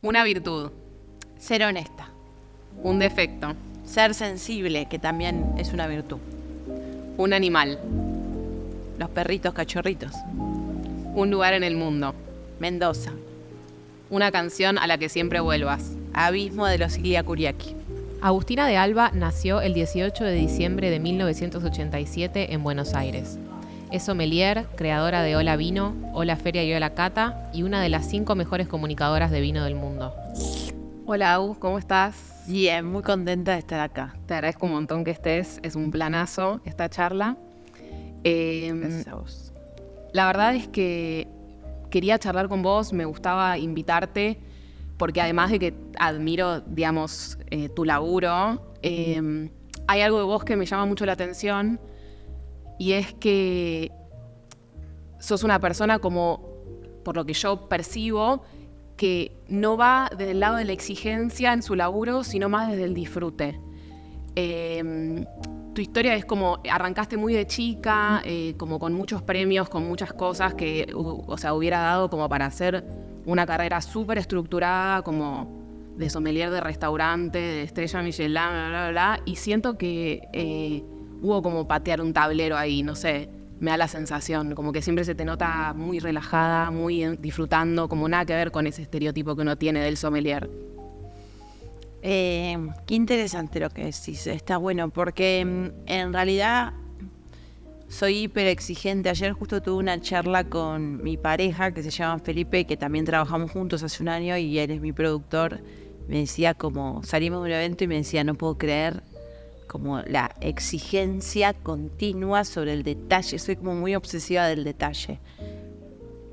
Una virtud. Ser honesta. Un defecto. Ser sensible, que también es una virtud. Un animal. Los perritos cachorritos. Un lugar en el mundo. Mendoza. Una canción a la que siempre vuelvas. Abismo de los Ilia Kuriaki. Agustina de Alba nació el 18 de diciembre de 1987 en Buenos Aires. Es sommelier, creadora de Hola Vino, Hola Feria y Hola Cata y una de las 5 mejores comunicadoras de vino del mundo. Hola, Agus, ¿cómo estás? Bien, muy contenta de estar acá. Te agradezco un montón que estés. Es un planazo esta charla. Gracias a vos. La verdad es que quería charlar con vos, me gustaba invitarte, porque además de que admiro, digamos, tu laburo, hay algo de vos que me llama mucho la atención, y es que sos una persona como, por lo que yo percibo, que no va desde el lado de la exigencia en su laburo, sino más desde el disfrute. Tu historia es como, arrancaste muy de chica, como con muchos premios, con muchas cosas que, hubiera dado como para hacer una carrera súper estructurada, como de sommelier de restaurante, de estrella Michelin, bla, bla, bla, y siento que hubo como patear un tablero ahí, no sé, me da la sensación, como que siempre se te nota muy relajada, muy disfrutando, como nada que ver con ese estereotipo que uno tiene del sommelier. Qué interesante lo que decís, está bueno, porque en realidad soy hiper exigente. Ayer justo tuve una charla con mi pareja, que se llama Felipe, que también trabajamos juntos hace un año, y él es mi productor. Me decía como, salimos de un evento y me decía, no puedo creer como la exigencia continua sobre el detalle. Soy como muy obsesiva del detalle,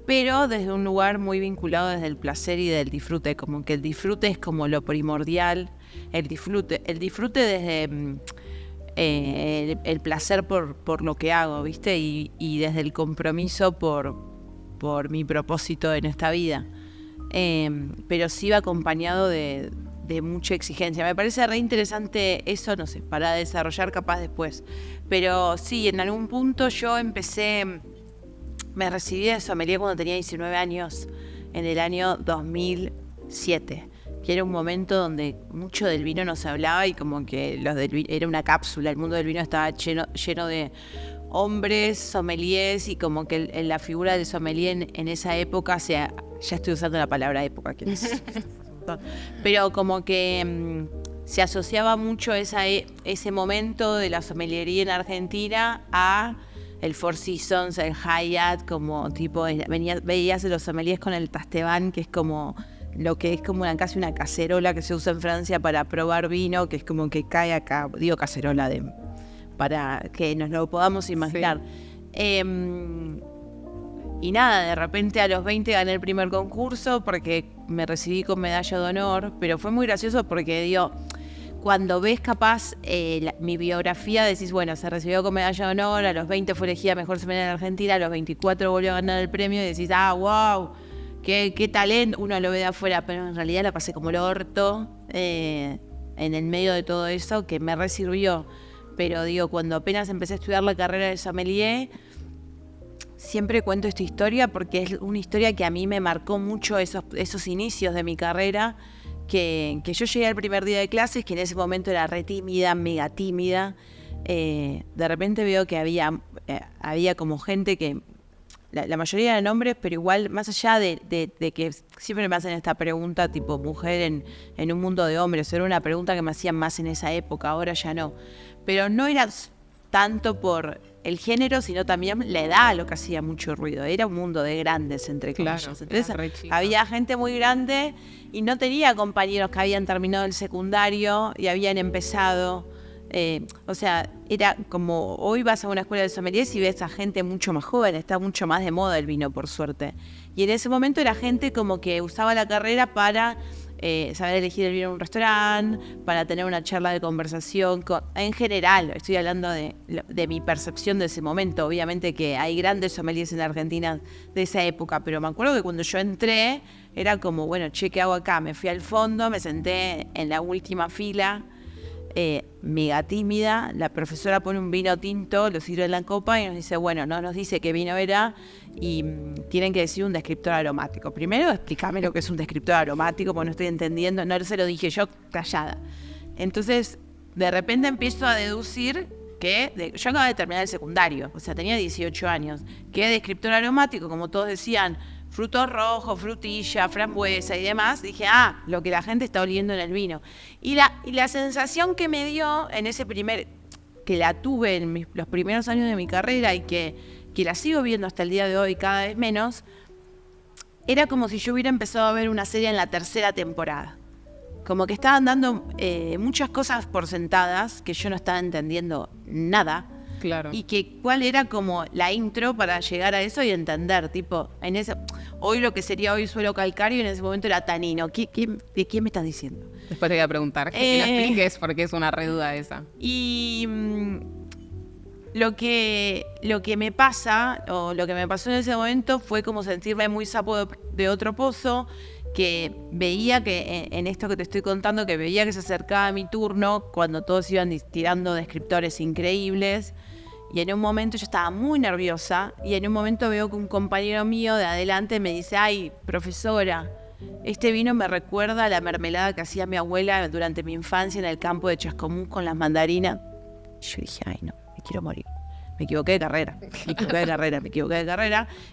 pero desde un lugar muy vinculado desde el placer y del disfrute, como que el disfrute es como lo primordial, el disfrute desde el placer por lo que hago, ¿viste? Y desde el compromiso por mi propósito en esta vida. Pero sí va acompañado de mucha exigencia. Me parece re interesante eso, no sé, para desarrollar capaz después. Pero sí, en algún punto yo me recibí de sommelier cuando tenía 19 años, en el año 2007, que era un momento donde mucho del vino no se hablaba y como que era una cápsula, el mundo del vino estaba lleno de hombres, sommeliers, y como que la figura del sommelier en esa época, ya estoy usando la palabra época, que pero como que se asociaba mucho ese momento de la sommeliería en Argentina a el Four Seasons, el Hyatt, como tipo, veías los sommeliers con el Tasteban, que es como lo que es como casi una cacerola que se usa en Francia para probar vino, que es como que cae acá, digo cacerola para que nos lo podamos imaginar. Sí. Y nada, de repente a los 20 gané el primer concurso porque me recibí con medalla de honor, pero fue muy gracioso porque cuando ves capaz mi biografía, decís, bueno, se recibió con medalla de honor, a los 20 fue elegida mejor sommelier en Argentina, a los 24 volvió a ganar el premio y decís, wow, qué talento, uno lo ve de afuera, pero en realidad la pasé como el orto en el medio de todo eso, que me resirvió. Pero cuando apenas empecé a estudiar la carrera de sommelier, siempre cuento esta historia porque es una historia que a mí me marcó mucho esos inicios de mi carrera, que yo llegué al primer día de clases, que en ese momento era re tímida, mega tímida. De repente veo que había como gente que, la mayoría eran hombres, pero igual, más allá de que siempre me hacen esta pregunta tipo mujer en un mundo de hombres, era una pregunta que me hacían más en esa época, ahora ya no. Pero no era tanto por el género, sino también la edad lo que hacía mucho ruido. Era un mundo de grandes, entre comillas. Claro, entonces había gente muy grande y no tenía compañeros que habían terminado el secundario y habían empezado. Era como, hoy vas a una escuela de sommeliers y ves a gente mucho más joven, está mucho más de moda el vino, por suerte. Y en ese momento era gente como que usaba la carrera para saber elegir el vino en un restaurante, para tener una charla de conversación. En general, estoy hablando de mi percepción de ese momento. Obviamente que hay grandes sommeliers en Argentina de esa época, pero me acuerdo que cuando yo entré, era como, bueno, che, ¿qué hago acá? Me fui al fondo, me senté en la última fila. mega tímida, la profesora pone un vino tinto, lo sirve en la copa y nos dice, bueno, no nos dice qué vino era y tienen que decir un descriptor aromático. Primero explícame lo que es un descriptor aromático, porque no estoy entendiendo, no se lo dije yo callada. Entonces, de repente empiezo a deducir que yo acababa de terminar el secundario, o sea, tenía 18 años, que descriptor aromático, como todos decían, frutos rojos, frutilla, frambuesa y demás, dije, lo que la gente está oliendo en el vino. Y la sensación que me dio en ese que la tuve en los primeros años de mi carrera y que la sigo viendo hasta el día de hoy cada vez menos, era como si yo hubiera empezado a ver una serie en la tercera temporada. Como que estaban dando muchas cosas por sentadas que yo no estaba entendiendo nada. Claro. Y que cuál era como la intro para llegar a eso y entender, tipo, hoy lo que sería hoy suelo calcáreo y en ese momento era tanino. ¿De quién me estás diciendo? Después te voy a preguntar que la expliques porque es una re duda esa. Y lo que me pasa, o lo que me pasó en ese momento fue como sentirme muy sapo de otro pozo, que veía que en esto que te estoy contando, que veía que se acercaba mi turno cuando todos iban tirando descriptores increíbles. Y en un momento yo estaba muy nerviosa y en un momento veo que un compañero mío de adelante me dice, ay, profesora, este vino me recuerda a la mermelada que hacía mi abuela durante mi infancia en el campo de Chascomús con las mandarinas. Y yo dije, ay no, me quiero morir. Me equivoqué de carrera.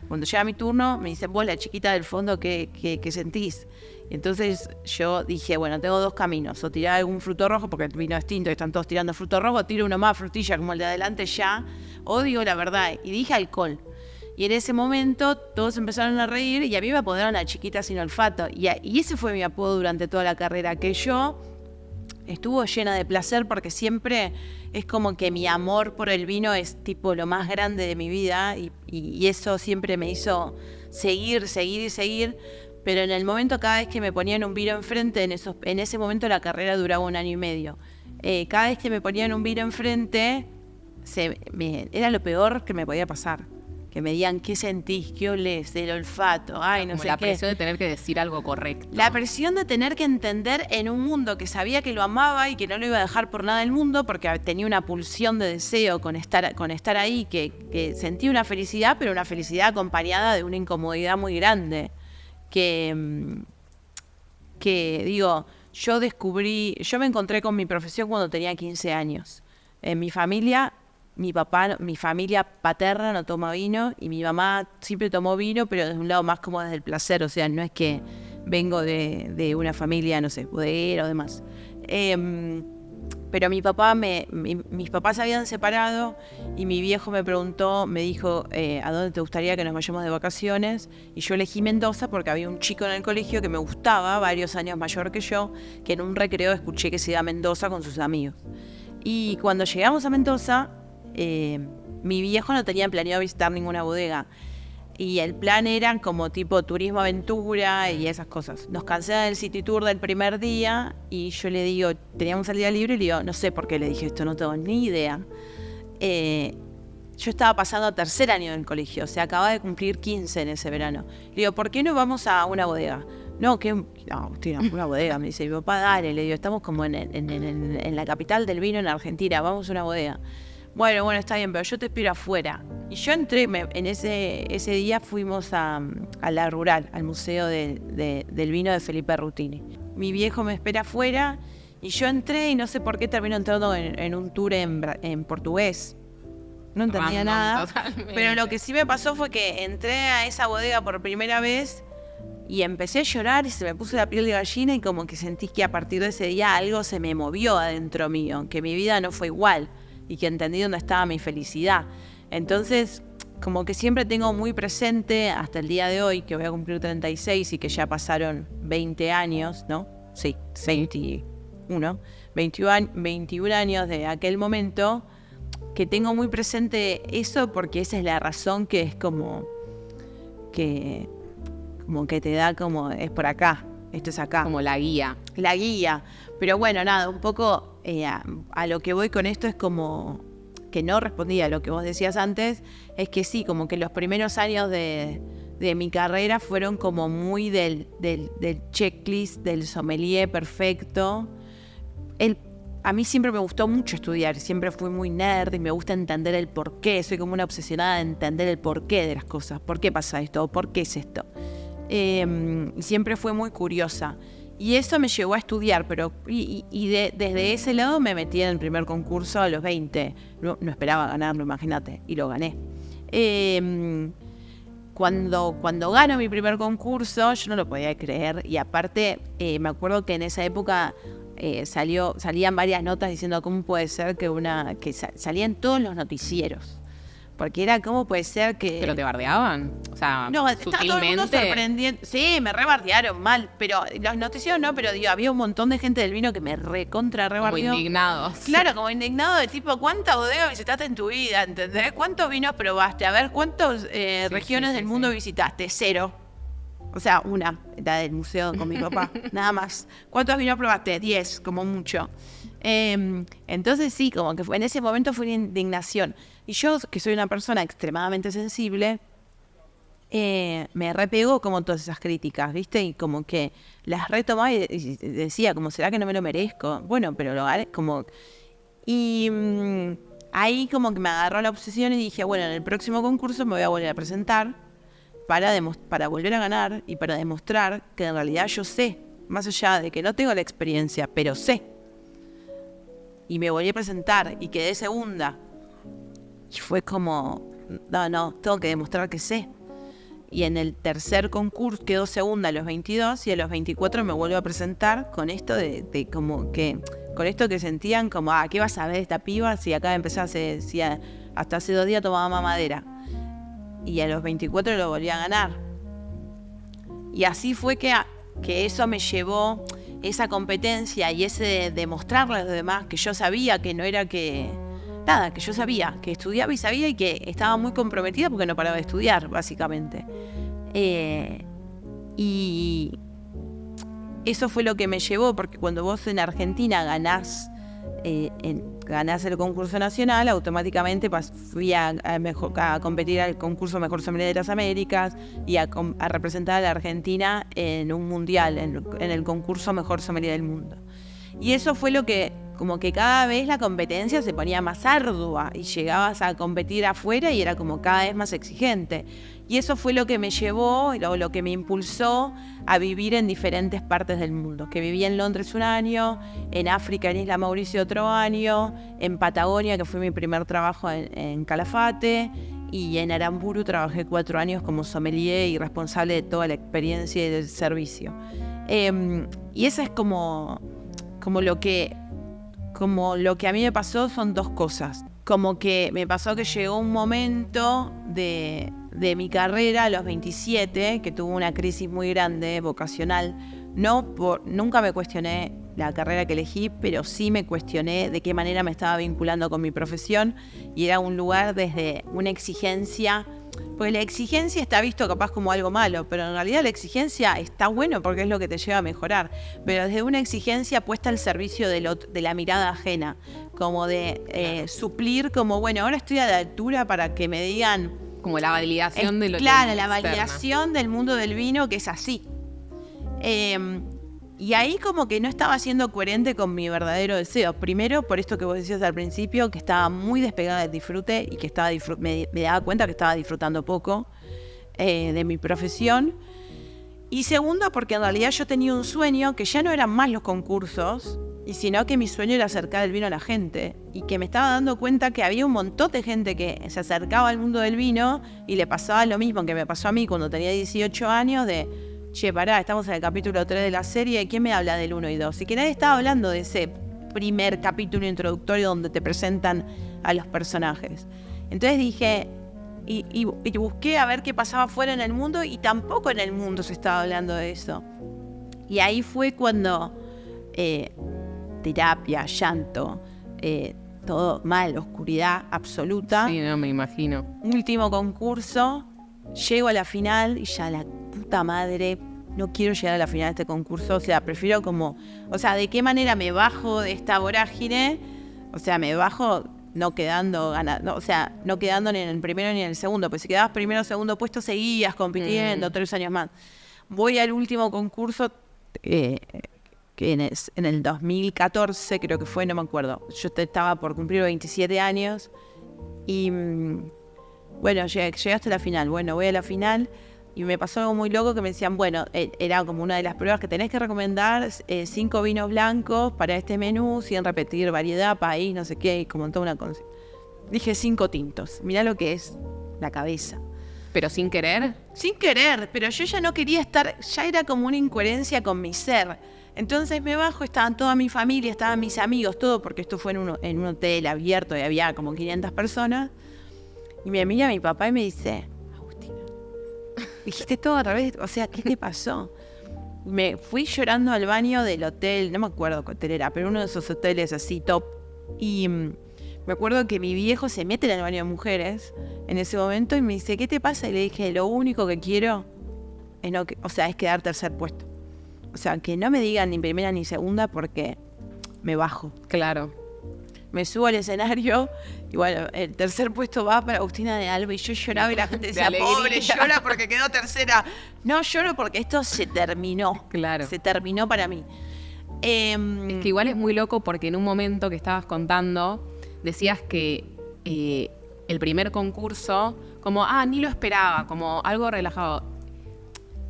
Cuando llega mi turno me dicen, vos la chiquita del fondo, ¿qué sentís? Y entonces yo dije, bueno, tengo dos caminos, o tirar algún fruto rojo, porque el vino es tinto y están todos tirando fruto rojo, tiro uno más frutilla como el de adelante ya, o digo la verdad, y dije alcohol. Y en ese momento todos empezaron a reír y a mí me apodaron la chiquita sin olfato. Y ese fue mi apodo durante toda la carrera, que yo estuvo llena de placer porque siempre es como que mi amor por el vino es tipo lo más grande de mi vida y eso siempre me hizo seguir, pero en el momento cada vez que me ponían un vino enfrente, en ese momento la carrera duraba 1 año y medio, cada vez que me ponían un vino enfrente era lo peor que me podía pasar. Que me digan qué sentís, qué olés, el olfato, ay, no como sé la qué. presión de tener que decir algo correcto. La presión de tener que entender en un mundo que sabía que lo amaba y que no lo iba a dejar por nada del mundo, porque tenía una pulsión de deseo con estar ahí, que sentí una felicidad, pero una felicidad acompañada de una incomodidad muy grande. Que digo, yo me encontré con mi profesión cuando tenía 15 años. En mi familia, mi familia paterna no toma vino y mi mamá siempre tomó vino, pero desde un lado más como desde el placer, o sea, no es que vengo de una familia, no sé, bodeguera o demás. Pero mis papás se habían separado y mi viejo me preguntó, me dijo, ¿a dónde te gustaría que nos vayamos de vacaciones? Y yo elegí Mendoza porque había un chico en el colegio que me gustaba, varios años mayor que yo, que en un recreo escuché que se iba a Mendoza con sus amigos. Y cuando llegamos a Mendoza, mi viejo no tenía planeado visitar ninguna bodega y el plan era como tipo turismo aventura y esas cosas. Nos cancelan el City Tour del primer día y yo le digo, teníamos el día libre y le digo, no sé por qué le dije esto, no tengo ni idea. Yo estaba pasando a 3er año del colegio, o sea, acababa de cumplir 15 en ese verano. Le digo, ¿por qué no vamos a una bodega? No, una bodega, me dice mi papá, dale, le digo, estamos como en la capital del vino en Argentina, vamos a una bodega. Bueno, está bien, pero yo te espero afuera. Y yo entré, en ese día fuimos a la Rural, al Museo del Vino de Felipe Rutini. Mi viejo me espera afuera y yo entré y no sé por qué termino entrando en un tour en portugués. No entendía nada, totalmente. Pero lo que sí me pasó fue que entré a esa bodega por primera vez y empecé a llorar y se me puso la piel de gallina y como que sentí que a partir de ese día algo se me movió adentro mío, que mi vida no fue igual. Y que entendí dónde estaba mi felicidad. Entonces, como que siempre tengo muy presente, hasta el día de hoy, que voy a cumplir 36 y que ya pasaron 20 años, ¿no? Sí, 21 años de aquel momento, que tengo muy presente eso porque esa es la razón que es como que te da como, es por acá, esto es acá. Como la guía. La guía. Pero bueno, nada, un poco a lo que voy con esto es como que no respondía a lo que vos decías antes, es que sí, como que los primeros años de mi carrera fueron como muy del checklist, del sommelier perfecto. a mí siempre me gustó mucho estudiar, siempre fui muy nerd y me gusta entender el porqué, soy como una obsesionada de entender el porqué de las cosas, por qué pasa esto, por qué es esto. Siempre fui muy curiosa y eso me llevó a estudiar, pero desde ese lado me metí en el primer concurso a los 20, no esperaba ganarlo, imagínate, y lo gané. Cuando gano mi primer concurso, yo no lo podía creer, y aparte me acuerdo que en esa época salían varias notas diciendo cómo puede ser que salían todos los noticieros, porque era cómo puede ser que... ¿Pero te bardeaban? O sea, no, estaba todo el mundo sorprendiendo. Sí, me rebardearon mal, pero los noticieros no, pero digo, había un montón de gente del vino que me rebardeó. Como indignados. Claro, como indignado de tipo, ¿cuántas bodegas visitaste en tu vida? ¿Entendés? ¿Cuántos vinos probaste? A ver, ¿cuántas regiones del mundo visitaste? 0. O sea, una, la del museo con mi papá, nada más. ¿Cuántos vinos probaste? 10, como mucho. Entonces sí, como que en ese momento fue una indignación. Y yo, que soy una persona extremadamente sensible, me repegó como todas esas críticas, ¿viste? Y como que las retomaba y decía, como, ¿será que no me lo merezco? Bueno, pero lo haré, como... Y ahí como que me agarró la obsesión y dije, bueno, en el próximo concurso me voy a volver a presentar para volver a ganar y para demostrar que en realidad yo sé, más allá de que no tengo la experiencia, pero sé. Y me volví a presentar y quedé segunda. Y fue como, no, tengo que demostrar que sé. Y en el tercer concurso quedó segunda a los 22 y a los 24 me vuelvo a presentar con esto de como que, con esto que sentían como, ¿qué vas a ver esta piba? Si acá empezase, hasta hace 2 días tomaba mamadera. Y a los 24 lo volví a ganar. Y así fue que eso me llevó, esa competencia y ese demostrarle a los demás que yo sabía que no era que... Nada, que yo sabía, que estudiaba y sabía y que estaba muy comprometida porque no paraba de estudiar, básicamente. Y eso fue lo que me llevó, porque cuando vos en Argentina ganás el concurso nacional, automáticamente fui a competir al concurso Mejor Sommelier de las Américas y a representar a la Argentina en un mundial, en el concurso Mejor Sommelier del Mundo. Y eso fue lo que, como que cada vez la competencia se ponía más ardua y llegabas a competir afuera y era como cada vez más exigente. Y eso fue lo que me llevó, lo que me impulsó a vivir en diferentes partes del mundo. Que viví en Londres 1 año, en África, en Isla Mauricio otro año, en Patagonia, que fue mi primer trabajo en Calafate, y en Aramburu trabajé 4 años como sommelier y responsable de toda la experiencia y del servicio. Y eso es como lo que a mí me pasó son 2 cosas. Como que me pasó que llegó un momento de mi carrera a los 27, que tuvo una crisis muy grande, vocacional. Nunca me cuestioné la carrera que elegí, pero sí me cuestioné de qué manera me estaba vinculando con mi profesión, y era un lugar desde una exigencia, porque la exigencia está visto capaz como algo malo, pero en realidad la exigencia está bueno porque es lo que te lleva a mejorar, pero desde una exigencia puesta al servicio de la mirada ajena, como de suplir, como bueno, ahora estoy a la altura para que me digan... Como la validación de lo que... Claro, la validación del mundo del vino, que es así. Y ahí como que no estaba siendo coherente con mi verdadero deseo. Primero, por esto que vos decías al principio, que estaba muy despegada del disfrute y que me daba cuenta que estaba disfrutando poco de mi profesión. Y segundo, porque en realidad yo tenía un sueño que ya no eran más los concursos, y sino que mi sueño era acercar el vino a la gente. Y que me estaba dando cuenta que había un montón de gente que se acercaba al mundo del vino y le pasaba lo mismo que me pasó a mí cuando tenía 18 años de... Che, pará, estamos en el capítulo 3 de la serie, ¿quién me habla del 1 y 2? Y que nadie estaba hablando de ese primer capítulo introductorio donde te presentan a los personajes. Entonces dije, y busqué a ver qué pasaba fuera en el mundo, y tampoco en el mundo se estaba hablando de eso. Y ahí fue cuando terapia, llanto, todo mal, oscuridad absoluta. Sí, no me imagino. Último concurso, llego a la final y ya la puta madre, no quiero llegar a la final de este concurso, o sea, prefiero ¿de qué manera me bajo de esta vorágine? O sea, me bajo no quedando ni en el primero ni en el segundo, pues si quedabas primero o segundo puesto seguías compitiendo 3 años más. Voy al último concurso, que que en el 2014 creo que fue, no me acuerdo. Yo estaba por cumplir 27 años y bueno, llegué hasta la final. Bueno, voy a la final y me pasó algo muy loco que me decían, bueno, era como una de las pruebas que tenés que recomendar 5 vinos blancos para este menú, sin repetir variedad, país, no sé qué, como toda una cosa. Dije 5 tintos. Mirá lo que es la cabeza. ¿Pero sin querer? Sin querer, pero yo ya no quería estar, ya era como una incoherencia con mi ser. Entonces me bajo, estaban toda mi familia, estaban mis amigos, todo, porque esto fue en un hotel abierto y había como 500 personas. Y me mira mi papá y me dice, Agustina, dijiste todo al revés, o sea, ¿qué te pasó? Me fui llorando al baño del hotel, no me acuerdo qué hotel era, pero uno de esos hoteles así top. Y me acuerdo que mi viejo se mete en el baño de mujeres en ese momento y me dice, ¿qué te pasa? Y le dije, lo único que quiero es quedar tercer puesto. O sea, que no me digan ni primera ni segunda porque me bajo. Claro. Me subo al escenario y bueno, el tercer puesto va para Agustina de Alba y yo lloraba y la gente decía, pobre, llora porque quedó tercera. No, lloro porque esto se terminó. Claro. Se terminó para mí. Es que igual es muy loco porque en un momento que estabas contando decías que el primer concurso, como, ni lo esperaba, como algo relajado.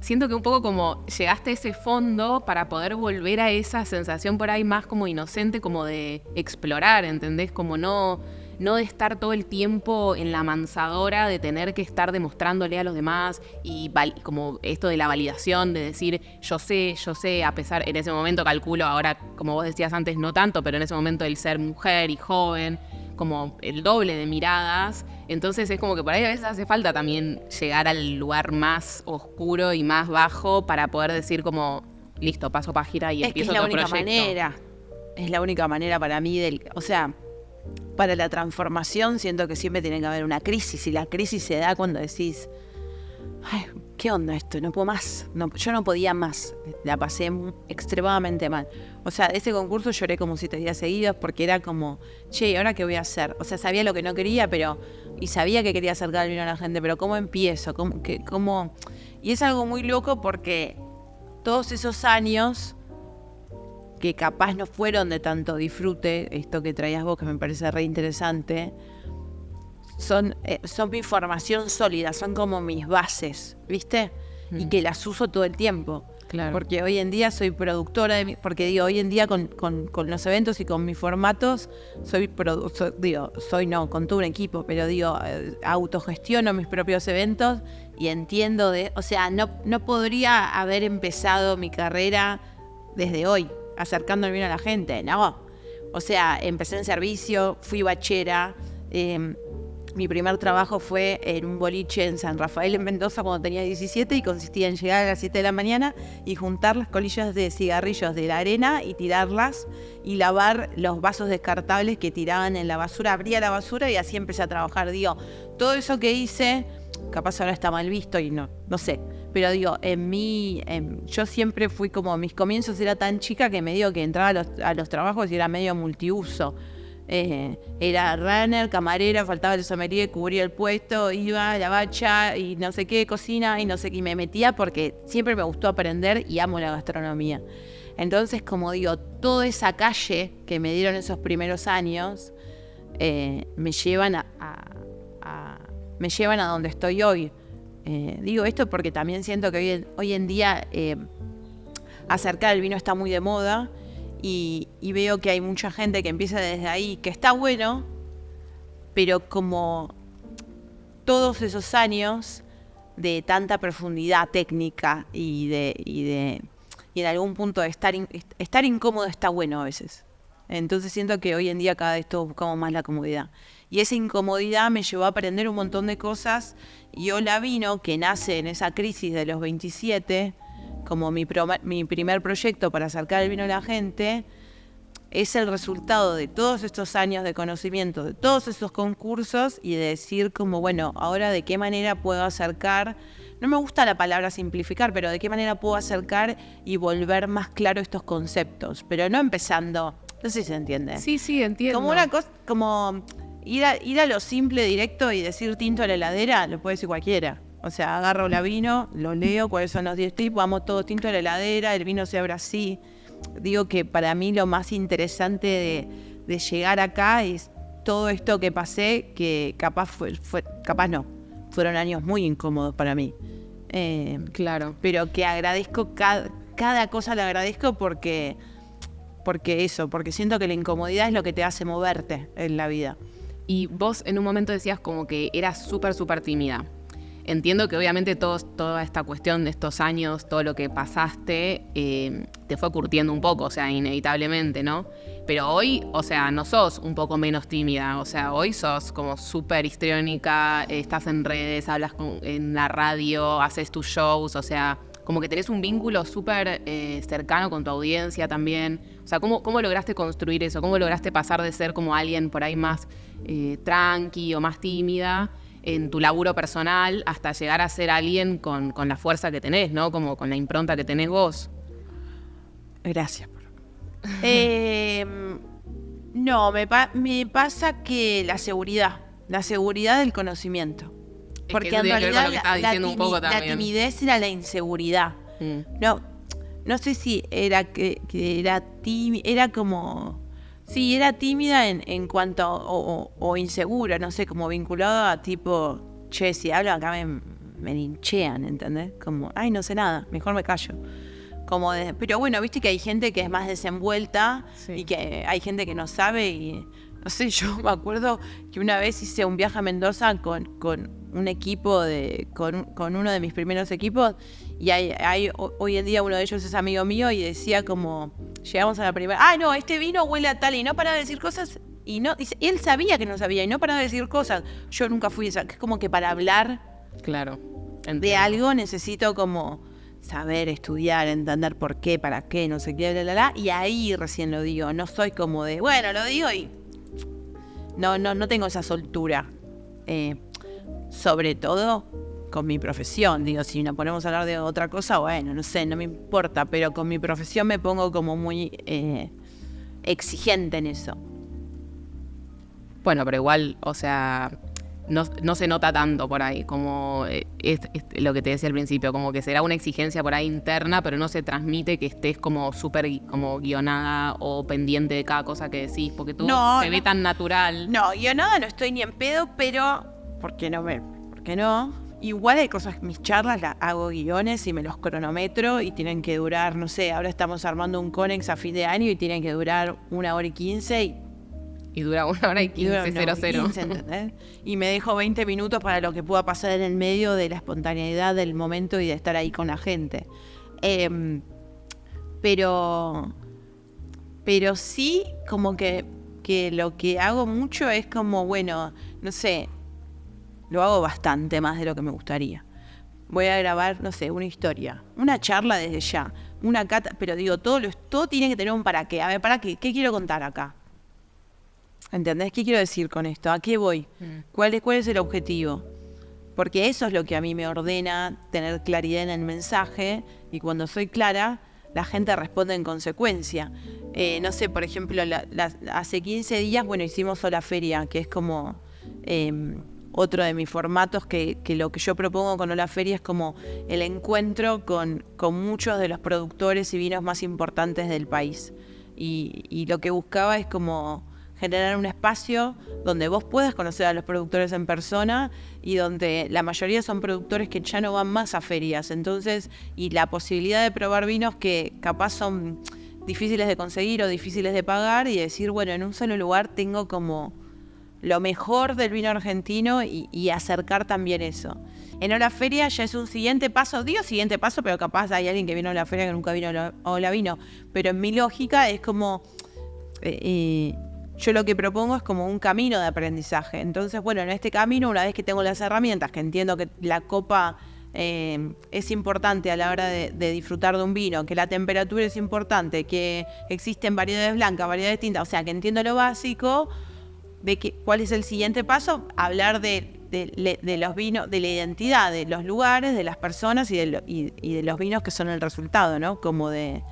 Siento que un poco como llegaste a ese fondo para poder volver a esa sensación por ahí más como inocente, como de explorar, ¿entendés? Como no de estar todo el tiempo en la mansadora, de tener que estar demostrándole a los demás y como esto de la validación, de decir yo sé, a pesar, en ese momento calculo, ahora como vos decías antes no tanto, pero en ese momento el ser mujer y joven, como el doble de miradas, entonces es como que por ahí a veces hace falta también llegar al lugar más oscuro y más bajo para poder decir como, listo, paso página y empiezo otro proyecto. Es la única manera para mí, o sea, para la transformación siento que siempre tiene que haber una crisis y la crisis se da cuando decís, ay, ¿qué onda esto? No puedo más. No, yo no podía más. La pasé extremadamente mal. O sea, ese concurso lloré como 7 días seguidos porque era como, che, ¿ahora qué voy a hacer? O sea, sabía lo que no quería, y sabía que quería acercar el vino a la gente, pero ¿cómo empiezo? ¿Cómo? Y es algo muy loco porque todos esos años que capaz no fueron de tanto disfrute, esto que traías vos que me parece re interesante, son mi formación sólida, son como mis bases, ¿viste? Y que las uso todo el tiempo. Claro. Porque hoy en día soy productora, porque digo, hoy en día con los eventos y con mis formatos, con todo un equipo, pero digo, autogestiono mis propios eventos y entiendo o sea, no podría haber empezado mi carrera desde hoy, acercando el vino a la gente, no. O sea, empecé en servicio, fui bachera, mi primer trabajo fue en un boliche en San Rafael, en Mendoza, cuando tenía 17 y consistía en llegar a las 7 de la mañana y juntar las colillas de cigarrillos de la arena y tirarlas y lavar los vasos descartables que tiraban en la basura. Abría la basura y así empecé a trabajar. Digo, todo eso que hice, capaz ahora está mal visto y no sé. Pero digo, yo siempre fui como, mis comienzos era tan chica que me digo que entraba a los trabajos y era medio multiuso. Era runner, camarera, faltaba el sommelier, cubría el puesto, iba a la bacha y no sé qué, cocina y no sé qué, y me metía porque siempre me gustó aprender y amo la gastronomía. Entonces, como digo, toda esa calle que me dieron esos primeros años me llevan a donde estoy hoy. Digo esto porque también siento que hoy en día acercar el vino está muy de moda. Y veo que hay mucha gente que empieza desde ahí, que está bueno, pero como todos esos años de tanta profundidad técnica y en algún punto de estar incómodo está bueno a veces. Entonces siento que hoy en día cada vez todos buscamos más la comodidad. Y esa incomodidad me llevó a aprender un montón de cosas. Y Hola Vino, que nace en esa crisis de los 27... como mi primer proyecto para acercar el vino a la gente, es el resultado de todos estos años de conocimiento, de todos esos concursos y de decir como, bueno, ahora de qué manera puedo acercar, no me gusta la palabra simplificar, pero de qué manera puedo acercar y volver más claro estos conceptos, pero no empezando, no sé si se entiende. Sí, entiendo. Como una cosa, como ir a lo simple, directo y decir tinto a la heladera, lo puede decir cualquiera. O sea, agarro Hola Vino, lo leo, cuáles son los 10 tips, vamos todos tinto a la heladera, el vino se abre así. digo que para mí lo más interesante de llegar acá es todo esto que pasé, que capaz fueron años muy incómodos para mí. Claro. Pero que agradezco, cada cosa la agradezco porque siento que la incomodidad es lo que te hace moverte en la vida. Y vos en un momento decías como que eras súper, súper tímida. Entiendo que obviamente toda esta cuestión de estos años, todo lo que pasaste, te fue curtiendo un poco, o sea, inevitablemente, ¿no? Pero hoy, o sea, no sos un poco menos tímida, o sea, hoy sos como súper histriónica, estás en redes, hablas en la radio, haces tus shows, o sea, como que tenés un vínculo súper cercano con tu audiencia también. O sea, ¿cómo lograste construir eso? ¿Cómo lograste pasar de ser como alguien por ahí más tranqui o más tímida en tu laburo personal hasta llegar a ser alguien con la fuerza que tenés, ¿no? Como con la impronta que tenés vos. Gracias. No, me pasa que la seguridad del conocimiento. Porque en realidad la timidez era la inseguridad. No sé si era que era tímida, era como... Sí, era tímida en cuanto o insegura, no sé, como vinculado a tipo, che, si hablo acá me linchean, ¿entendés? Como, ay, no sé nada, mejor me callo. Pero bueno, viste que hay gente que es más desenvuelta, sí, y que hay gente que no sabe y... No sé, yo me acuerdo que una vez hice un viaje a Mendoza con un equipo, con uno de mis primeros equipos, y hoy en día uno de ellos es amigo mío, y decía como, llegamos a la primera, no, este vino huele a tal, y no paraba de decir cosas, y él sabía que no sabía, y no paraba de decir cosas. Yo nunca fui esa, que es como que para hablar, claro, de algo necesito como saber, estudiar, entender por qué, para qué, no sé qué, y ahí recién lo digo. No soy como de, bueno, lo digo y... No tengo esa soltura. Sobre todo con mi profesión. Digo, si nos ponemos a hablar de otra cosa, bueno, no sé, no me importa. Pero con mi profesión me pongo como muy exigente en eso. Bueno, pero igual, o sea... No se nota tanto por ahí, como es lo que te decía al principio, como que será una exigencia por ahí interna, pero no se transmite que estés como súper como guionada o pendiente de cada cosa que decís, porque tú se ve tan natural. No, guionada no estoy ni en pedo, pero ¿por qué no? Igual hay cosas, mis charlas las hago guiones y me los cronometro y tienen que durar, no sé, ahora estamos armando un Conex a fin de año y tienen que durar 1h15 y dura 1h15, 00. ¿Entendés? Y me dejo 20 minutos para lo que pueda pasar en el medio de la espontaneidad del momento y de estar ahí con la gente. Pero sí, como que lo que hago mucho es como, bueno, no sé, lo hago bastante más de lo que me gustaría. Voy a grabar, no sé, una historia, una charla desde ya, una cata, pero digo, todo tiene que tener un para qué. A ver, ¿para qué? ¿Qué quiero contar acá? ¿Entendés? ¿Qué quiero decir con esto? ¿A qué voy? ¿Cuál es el objetivo? Porque eso es lo que a mí me ordena tener claridad en el mensaje, y cuando soy clara, la gente responde en consecuencia. No sé, por ejemplo, hace 15 días, bueno, hicimos Sola Feria, que es como otro de mis formatos, que lo que yo propongo con Hola Feria es como el encuentro con muchos de los productores y vinos más importantes del país. Y lo que buscaba es como generar un espacio donde vos puedas conocer a los productores en persona y donde la mayoría son productores que ya no van más a ferias. Entonces, y la posibilidad de probar vinos que capaz son difíciles de conseguir o difíciles de pagar, y decir, bueno, en un solo lugar tengo como lo mejor del vino argentino y acercar también eso. En Hola Feria ya es un siguiente paso, pero capaz hay alguien que vino a la feria que nunca vino a Hola Vino. Pero en mi lógica es como... yo lo que propongo es como un camino de aprendizaje. Entonces, bueno, en este camino, una vez que tengo las herramientas, que entiendo que la copa es importante a la hora de disfrutar de un vino, que la temperatura es importante, que existen variedades blancas, variedades tintas, o sea, que entiendo lo básico, cuál es el siguiente paso, hablar de los vinos, de la identidad, de los lugares, de las personas y de los vinos que son el resultado, ¿no? Como del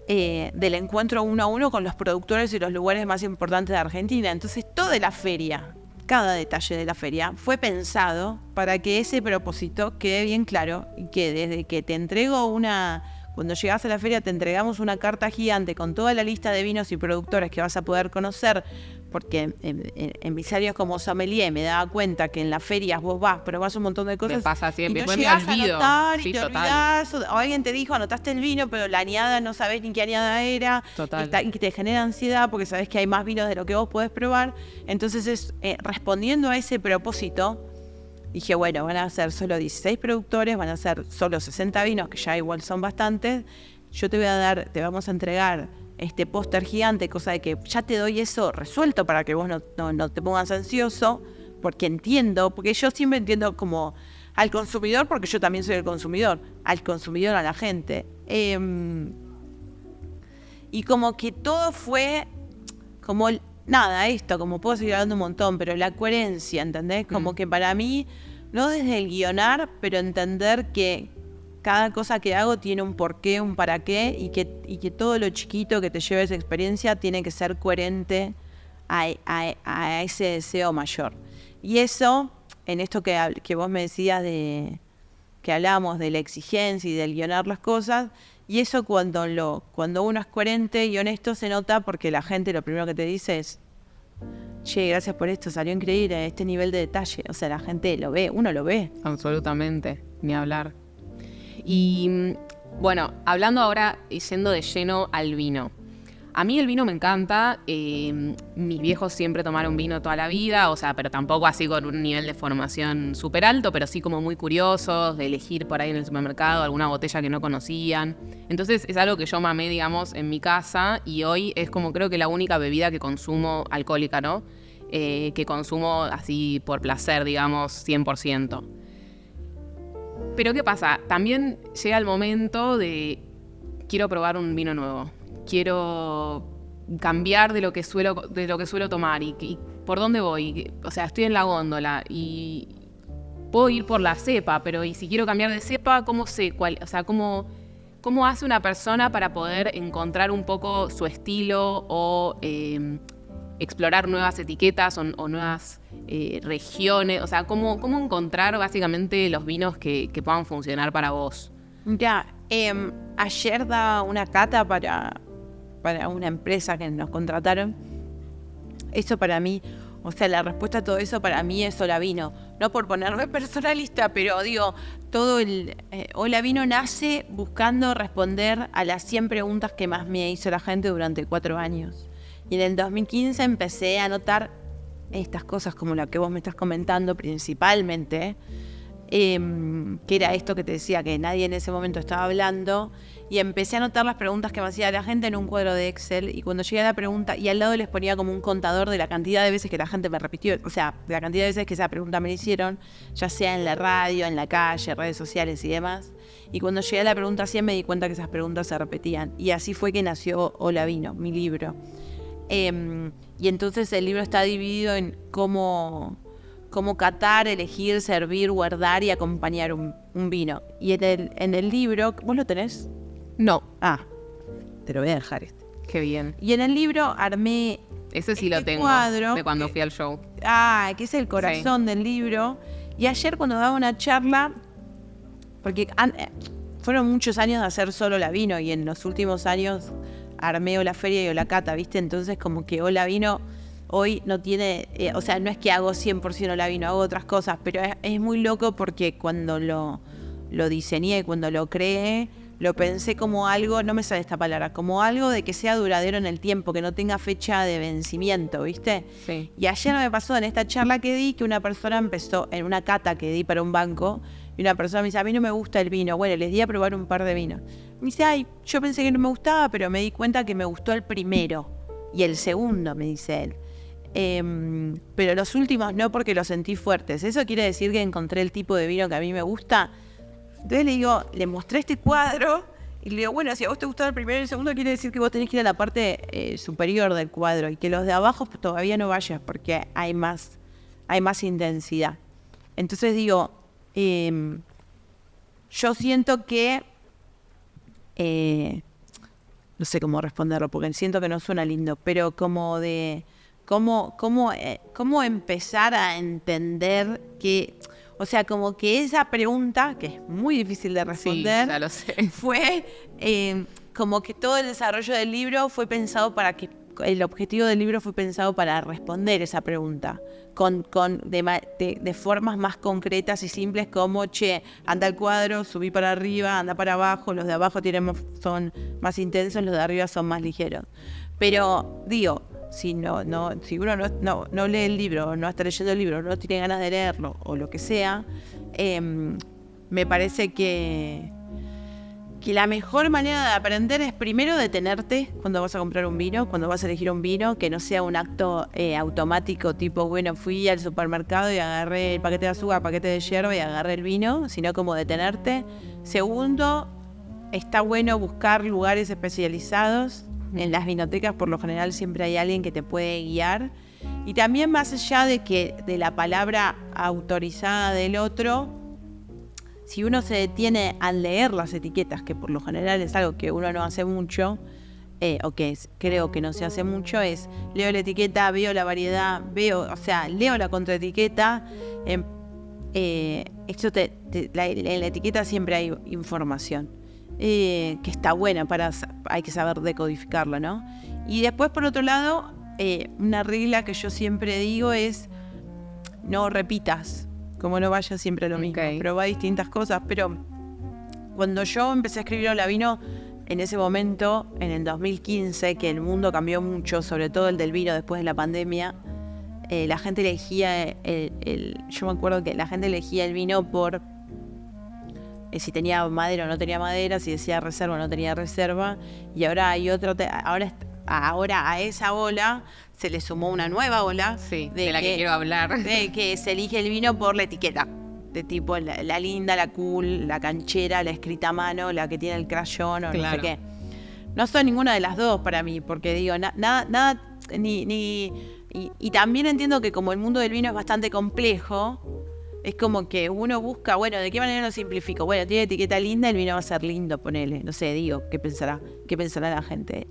encuentro uno a uno con los productores y los lugares más importantes de Argentina. Entonces, toda la feria, cada detalle de la feria, fue pensado para que ese propósito quede bien claro y que desde que te entrego cuando llegás a la feria te entregamos una carta gigante con toda la lista de vinos y productores que vas a poder conocer, porque en mis años como sommelier me daba cuenta que en las ferias vos vas, probás un montón de cosas. Me pasa siempre, y no me llegás olvido. a anotar Sí, y te total. olvidás, o alguien te dijo, anotaste el vino, pero la añada no sabés ni qué añada era. Total. Y que te genera ansiedad porque sabés que hay más vinos de lo que vos podés probar. Entonces, respondiendo a ese propósito, dije, bueno, van a ser solo 16 productores, van a ser solo 60 vinos, que ya igual son bastantes. Yo te vamos a entregar este póster gigante, cosa de que ya te doy eso resuelto para que vos no te pongas ansioso, porque yo siempre entiendo como al consumidor, porque yo también soy el consumidor, al consumidor, a la gente. Y como que todo fue como nada, como puedo seguir hablando un montón, pero la coherencia, ¿entendés? Como que para mí, no desde el guionar, pero entender que cada cosa que hago tiene un porqué, un para qué, y que todo lo chiquito que te lleve esa experiencia tiene que ser coherente a ese deseo mayor. Y eso, en esto que vos me decías que hablábamos de la exigencia y del guionar las cosas, y eso cuando uno es coherente y honesto se nota, porque la gente lo primero que te dice es: che, gracias por esto, salió increíble, este nivel de detalle. O sea, la gente lo ve, uno lo ve. Absolutamente, ni hablar. Y bueno, hablando ahora y yendo de lleno al vino. A mí el vino me encanta, mis viejos siempre tomaron vino toda la vida, o sea, pero tampoco así con un nivel de formación súper alto, pero sí como muy curiosos, de elegir por ahí en el supermercado alguna botella que no conocían. Entonces es algo que yo mamé, digamos, en mi casa, y hoy es como creo que la única bebida que consumo alcohólica, ¿no? Que consumo así por placer, digamos, 100%. Pero ¿qué pasa? También llega el momento de quiero probar un vino nuevo. Quiero cambiar de lo que suelo tomar y por dónde voy. O sea, estoy en la góndola y puedo ir por la cepa, pero y si quiero cambiar de cepa, ¿cómo sé cuál? O sea, ¿cómo hace una persona para poder encontrar un poco su estilo o explorar nuevas etiquetas o nuevas regiones? O sea, ¿cómo encontrar básicamente los vinos que puedan funcionar para vos? Mira, ayer daba una cata para una empresa que nos contrataron. Eso para mí, o sea, la respuesta a todo eso para mí es Hola Vino. No por ponerme personalista, pero digo, todo Hola Vino nace buscando responder a las 100 preguntas que más me hizo la gente durante 4 años. Y en el 2015 empecé a notar estas cosas como la que vos me estás comentando principalmente, que era esto que te decía, que nadie en ese momento estaba hablando, y empecé a anotar las preguntas que me hacía la gente en un cuadro de Excel, y cuando llegué a la pregunta, y al lado les ponía como un contador de la cantidad de veces que la gente me repitió, o sea, de la cantidad de veces que esa pregunta me la hicieron, ya sea en la radio, en la calle, redes sociales y demás, y cuando llegué a la pregunta 100 me di cuenta que esas preguntas se repetían, y así fue que nació Hola Vino, mi libro. Y entonces el libro está dividido en cómo catar, elegir, servir, guardar y acompañar un vino. Y en el libro, ¿vos lo tenés? No. Ah, te lo voy a dejar este. Qué bien. Y en el libro armé Ese sí lo tengo, cuadro, de cuando fui al show. que es el corazón del libro. Y ayer cuando daba una charla, porque fueron muchos años de hacer solo la vino, y en los últimos años armé Hola Feria y Hola Cata, ¿viste? Entonces como que Hola Vino hoy no tiene, o sea, no es que hago 100% Hola Vino, hago otras cosas, pero es muy loco porque cuando lo diseñé, cuando lo creé, lo pensé como algo, no me sale esta palabra, como algo de que sea duradero en el tiempo, que no tenga fecha de vencimiento, ¿viste? Sí. Y ayer me pasó en esta charla que di, que una persona empezó, en una cata que di para un banco, y una persona me dice, a mí no me gusta el vino. Bueno, les di a probar un par de vinos. Me dice, ay, yo pensé que no me gustaba, pero me di cuenta que me gustó el primero y el segundo, me dice él. Pero los últimos no, porque los sentí fuertes. ¿Eso quiere decir que encontré el tipo de vino que a mí me gusta? Entonces le mostré este cuadro y le digo, bueno, si a vos te gustó el primero y el segundo, quiere decir que vos tenés que ir a la parte superior del cuadro y que los de abajo todavía no vayas porque hay más intensidad. Entonces digo, yo siento que no sé cómo responderlo porque siento que no suena lindo, pero como de cómo empezar a entender que O sea, como que esa pregunta, que es muy difícil de responder, Sí, ya lo sé. fue como que todo el desarrollo del libro fue pensado para que, el objetivo del libro fue pensado para responder esa pregunta, de formas más concretas y simples como, anda al cuadro, subí para arriba, anda para abajo, los de abajo son más intensos, los de arriba son más ligeros. Pero, digo, si uno no lee el libro, no está leyendo el libro, no tiene ganas de leerlo o lo que sea, me parece que la mejor manera de aprender es primero detenerte cuando vas a comprar un vino, cuando vas a elegir un vino, que no sea un acto automático tipo, bueno, fui al supermercado y agarré el paquete de azúcar, paquete de yerba y agarré el vino, sino como detenerte. Segundo, está bueno buscar lugares especializados. En las vinotecas por lo general siempre hay alguien que te puede guiar. Y también más allá de la palabra autorizada del otro, si uno se detiene a leer las etiquetas, que por lo general es algo que uno no hace mucho, creo que no se hace mucho, leo la etiqueta, veo la variedad, leo la contraetiqueta. En la etiqueta siempre hay información que está buena, hay que saber decodificarla, ¿no? Y después, por otro lado, una regla que yo siempre digo es no repitas. Como no vaya siempre a lo mismo, probá distintas cosas. Pero cuando yo empecé a escribir Hola Vino, en ese momento, en el 2015, que el mundo cambió mucho, sobre todo el del vino después de la pandemia, la gente elegía yo me acuerdo que la gente elegía el vino por si tenía madera o no tenía madera, si decía reserva o no tenía reserva, y ahora hay ahora a esa ola se le sumó una nueva ola de la que quiero hablar, de que se elige el vino por la etiqueta, de tipo la linda, la cool, la canchera, la escrita a mano, la que tiene el crayón o no sé qué. No son ninguna de las dos para mí, porque digo, nada y también entiendo que como el mundo del vino es bastante complejo, es como que uno busca, bueno, ¿de qué manera lo simplifico? Bueno, tiene etiqueta linda, el vino va a ser lindo, ponele. No sé, digo, ¿qué pensará la gente?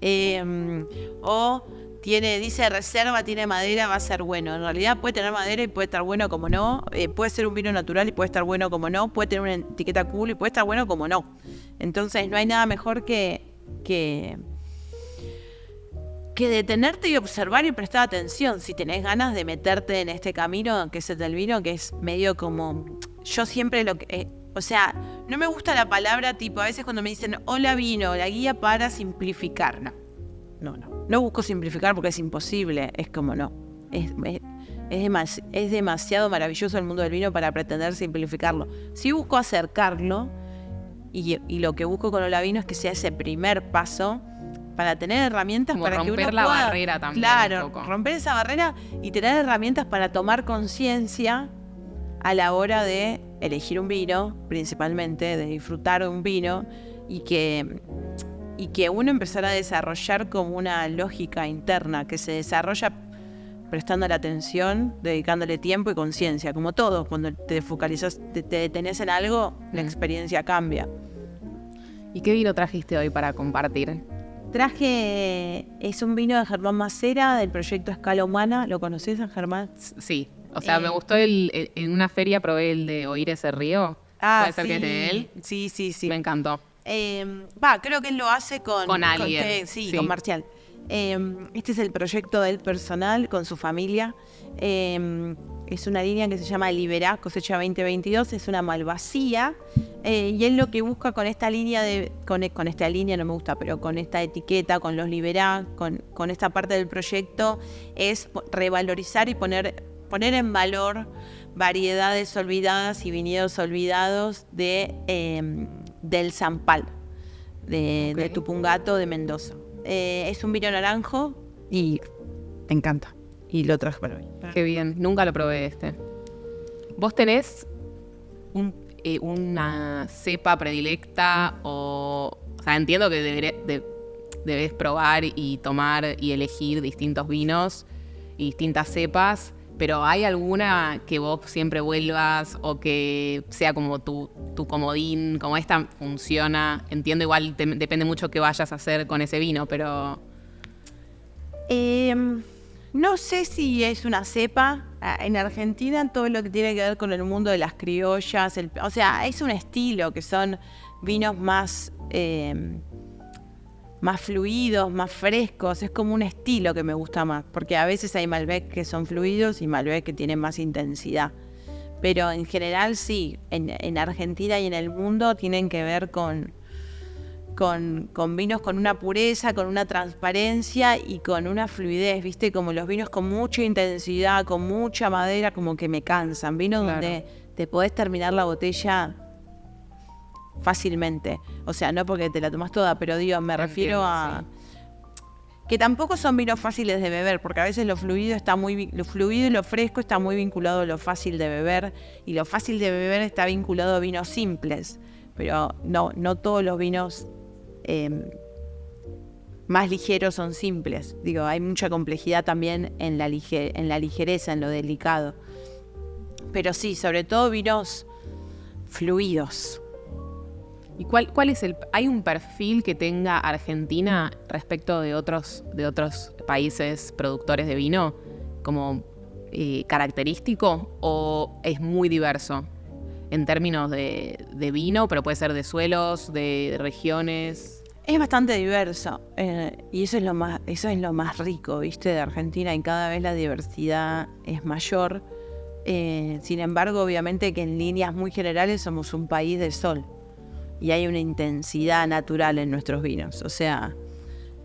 Dice reserva, tiene madera, va a ser bueno. En realidad puede tener madera y puede estar bueno como no. Puede ser un vino natural y puede estar bueno como no. Puede tener una etiqueta cool y puede estar bueno como no. Entonces no hay nada mejor que detenerte y observar y prestar atención si tenés ganas de meterte en este camino que es el del vino, que es medio como... Yo siempre no me gusta la palabra tipo, a veces cuando me dicen hola vino, la guía para simplificar. No busco simplificar porque es imposible, es como no. Es demasiado maravilloso el mundo del vino para pretender simplificarlo. Sí busco acercarlo y lo que busco con Hola Vino es que sea ese primer paso para tener herramientas como para que uno pueda... romper la barrera también. Claro, romper esa barrera y tener herramientas para tomar conciencia a la hora de elegir un vino, principalmente, de disfrutar de un vino y que uno empezara a desarrollar como una lógica interna que se desarrolla prestando la atención, dedicándole tiempo y conciencia. Como todo, cuando te focalizas, te detenés en algo, la experiencia cambia. ¿Y qué vino trajiste hoy para compartir? Es un vino de Germán Macera del proyecto Escala Humana. ¿Lo conocés, Germán? Sí, me gustó en una feria probé el de Oír ese río. ¿Puede ser que es de él? Sí. Me encantó. Creo que él lo hace con alguien. Con Marcial. Este es el proyecto del personal con su familia. Es una línea que se llama Liberá, cosecha 2022. Es una malvasía. Y él lo que busca con esta línea con esta línea no me gusta, pero con esta etiqueta, con los Liberá, con esta parte del proyecto, es revalorizar y poner en valor variedades olvidadas y viñedos olvidados del Zampal, de Tupungato, de Mendoza. Es un vino naranjo y me encanta. Y lo traje para hoy. Qué bien, nunca lo probé este. ¿Vos tenés una cepa predilecta o sea, entiendo que debes probar y tomar y elegir distintos vinos y distintas cepas, pero ¿hay alguna que vos siempre vuelvas o que sea como tu comodín, como esta funciona? Entiendo, igual depende mucho qué vayas a hacer con ese vino, pero... No sé si es una cepa. en Argentina todo lo que tiene que ver con el mundo de las criollas, o sea, es un estilo que son vinos más fluidos, más frescos, es como un estilo que me gusta más, porque a veces hay Malbec que son fluidos y Malbec que tienen más intensidad. Pero en general sí, en Argentina y en el mundo tienen que ver con vinos con una pureza, con una transparencia y con una fluidez, ¿viste? Como los vinos con mucha intensidad, con mucha madera, como que me cansan. Vinos donde te podés terminar la botella fácilmente. O sea, no porque te la tomás toda, pero digo, me refiero a... Sí. Que tampoco son vinos fáciles de beber, porque a veces lo fluido y lo fresco está muy vinculado a lo fácil de beber, y lo fácil de beber está vinculado a vinos simples. Pero no todos los vinos más ligeros son simples. Digo, hay mucha complejidad también en la ligereza, en lo delicado. Pero sí, sobre todo vinos fluidos. ¿Y cuál es hay un perfil que tenga Argentina respecto de otros países productores de vino como característico, o es muy diverso en términos de vino, pero puede ser de suelos, de regiones? Es bastante diverso, y eso es lo más rico, ¿viste? De Argentina, y cada vez la diversidad es mayor. Sin embargo, obviamente que en líneas muy generales somos un país de sol. Y hay una intensidad natural en nuestros vinos. O sea,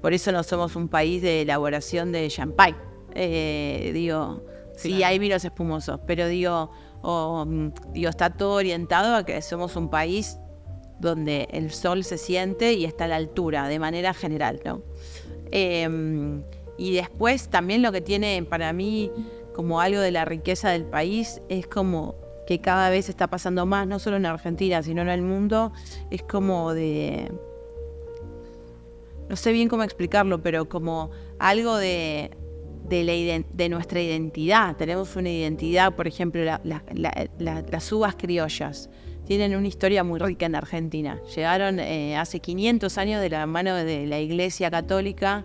por eso no somos un país de elaboración de champagne. Sí, hay vinos espumosos, pero está todo orientado a que somos un país donde el sol se siente y está a la altura, de manera general, ¿no? Y después también lo que tiene para mí como algo de la riqueza del país es como que cada vez está pasando más, no solo en Argentina, sino en el mundo, es como no sé bien cómo explicarlo, pero como algo de nuestra identidad. Tenemos una identidad, por ejemplo, las uvas criollas tienen una historia muy rica en Argentina. Llegaron hace 500 años de la mano de la Iglesia Católica,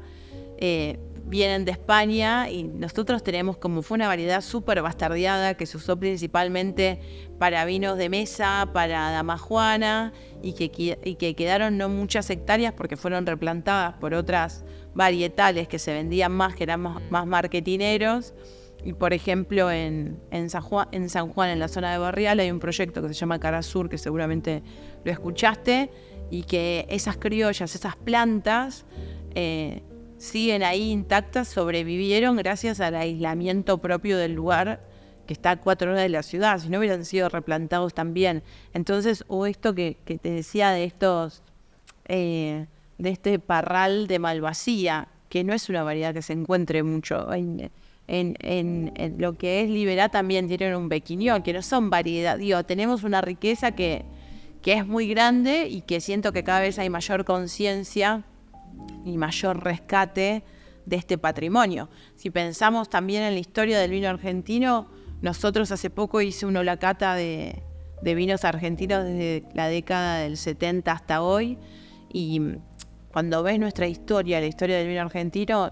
vienen de España, y nosotros tenemos fue una variedad súper bastardeada que se usó principalmente para vinos de mesa, para damajuana, y que quedaron no muchas hectáreas porque fueron replantadas por otras varietales que se vendían más, que eran más marketineros. Y por ejemplo en San Juan, en la zona de Barrial, hay un proyecto que se llama Cara Sur, que seguramente lo escuchaste, y que esas criollas, esas plantas siguen ahí intactas, sobrevivieron gracias al aislamiento propio del lugar, que está a 4 horas de la ciudad. Si no hubieran sido replantados también. Entonces, esto que te decía de este parral de Malvasía, que no es una variedad que se encuentre mucho en lo que es Liberá, también tienen un Bequignón, que no son variedad. Tenemos una riqueza que es muy grande, y que siento que cada vez hay mayor conciencia y mayor rescate de este patrimonio. Si pensamos también en la historia del vino argentino, nosotros hace poco hice una cata de vinos argentinos desde la década del 70 hasta hoy, y cuando ves nuestra historia, la historia del vino argentino,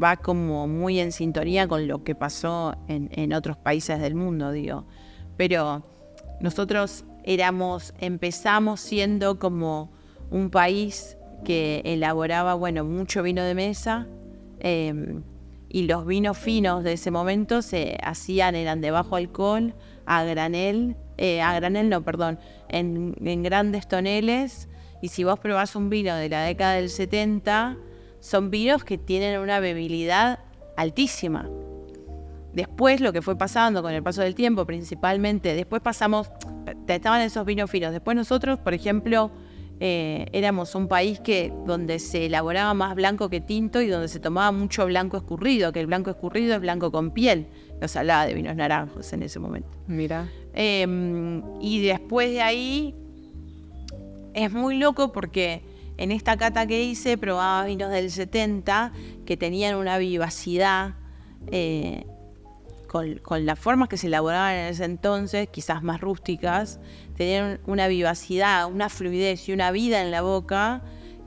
va como muy en sintonía con lo que pasó en otros países del mundo, Pero nosotros empezamos siendo como un país que elaboraba, mucho vino de mesa, y los vinos finos de ese momento eran de bajo alcohol, en grandes toneles. Y si vos probás un vino de la década del 70, son vinos que tienen una bebilidad altísima. Después, lo que fue pasando con el paso del tiempo, principalmente, estaban esos vinos finos. Después nosotros, por ejemplo, éramos un país donde se elaboraba más blanco que tinto, y donde se tomaba mucho blanco escurrido, que el blanco escurrido es blanco con piel. Nos hablaba de vinos naranjos en ese momento. Mira. Y después de ahí, es muy loco porque en esta cata que hice probaba vinos del 70 que tenían una vivacidad, con las formas que se elaboraban en ese entonces, quizás más rústicas, tenían una vivacidad, una fluidez y una vida en la boca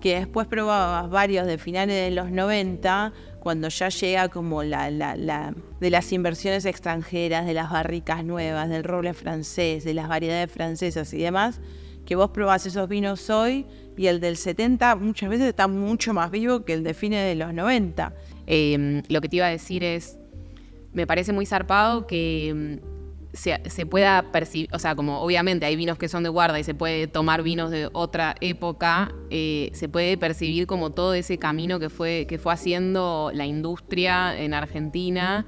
que después probabas varios de finales de los 90, cuando ya llega como de las inversiones extranjeras, de las barricas nuevas, del roble francés, de las variedades francesas y demás, que vos probás esos vinos hoy y el del 70 muchas veces está mucho más vivo que el de fines de los 90. Lo que te iba a decir es, me parece muy zarpado que se pueda percibir, o sea, como obviamente hay vinos que son de guarda y se puede tomar vinos de otra época, se puede percibir como todo ese camino que fue haciendo la industria en Argentina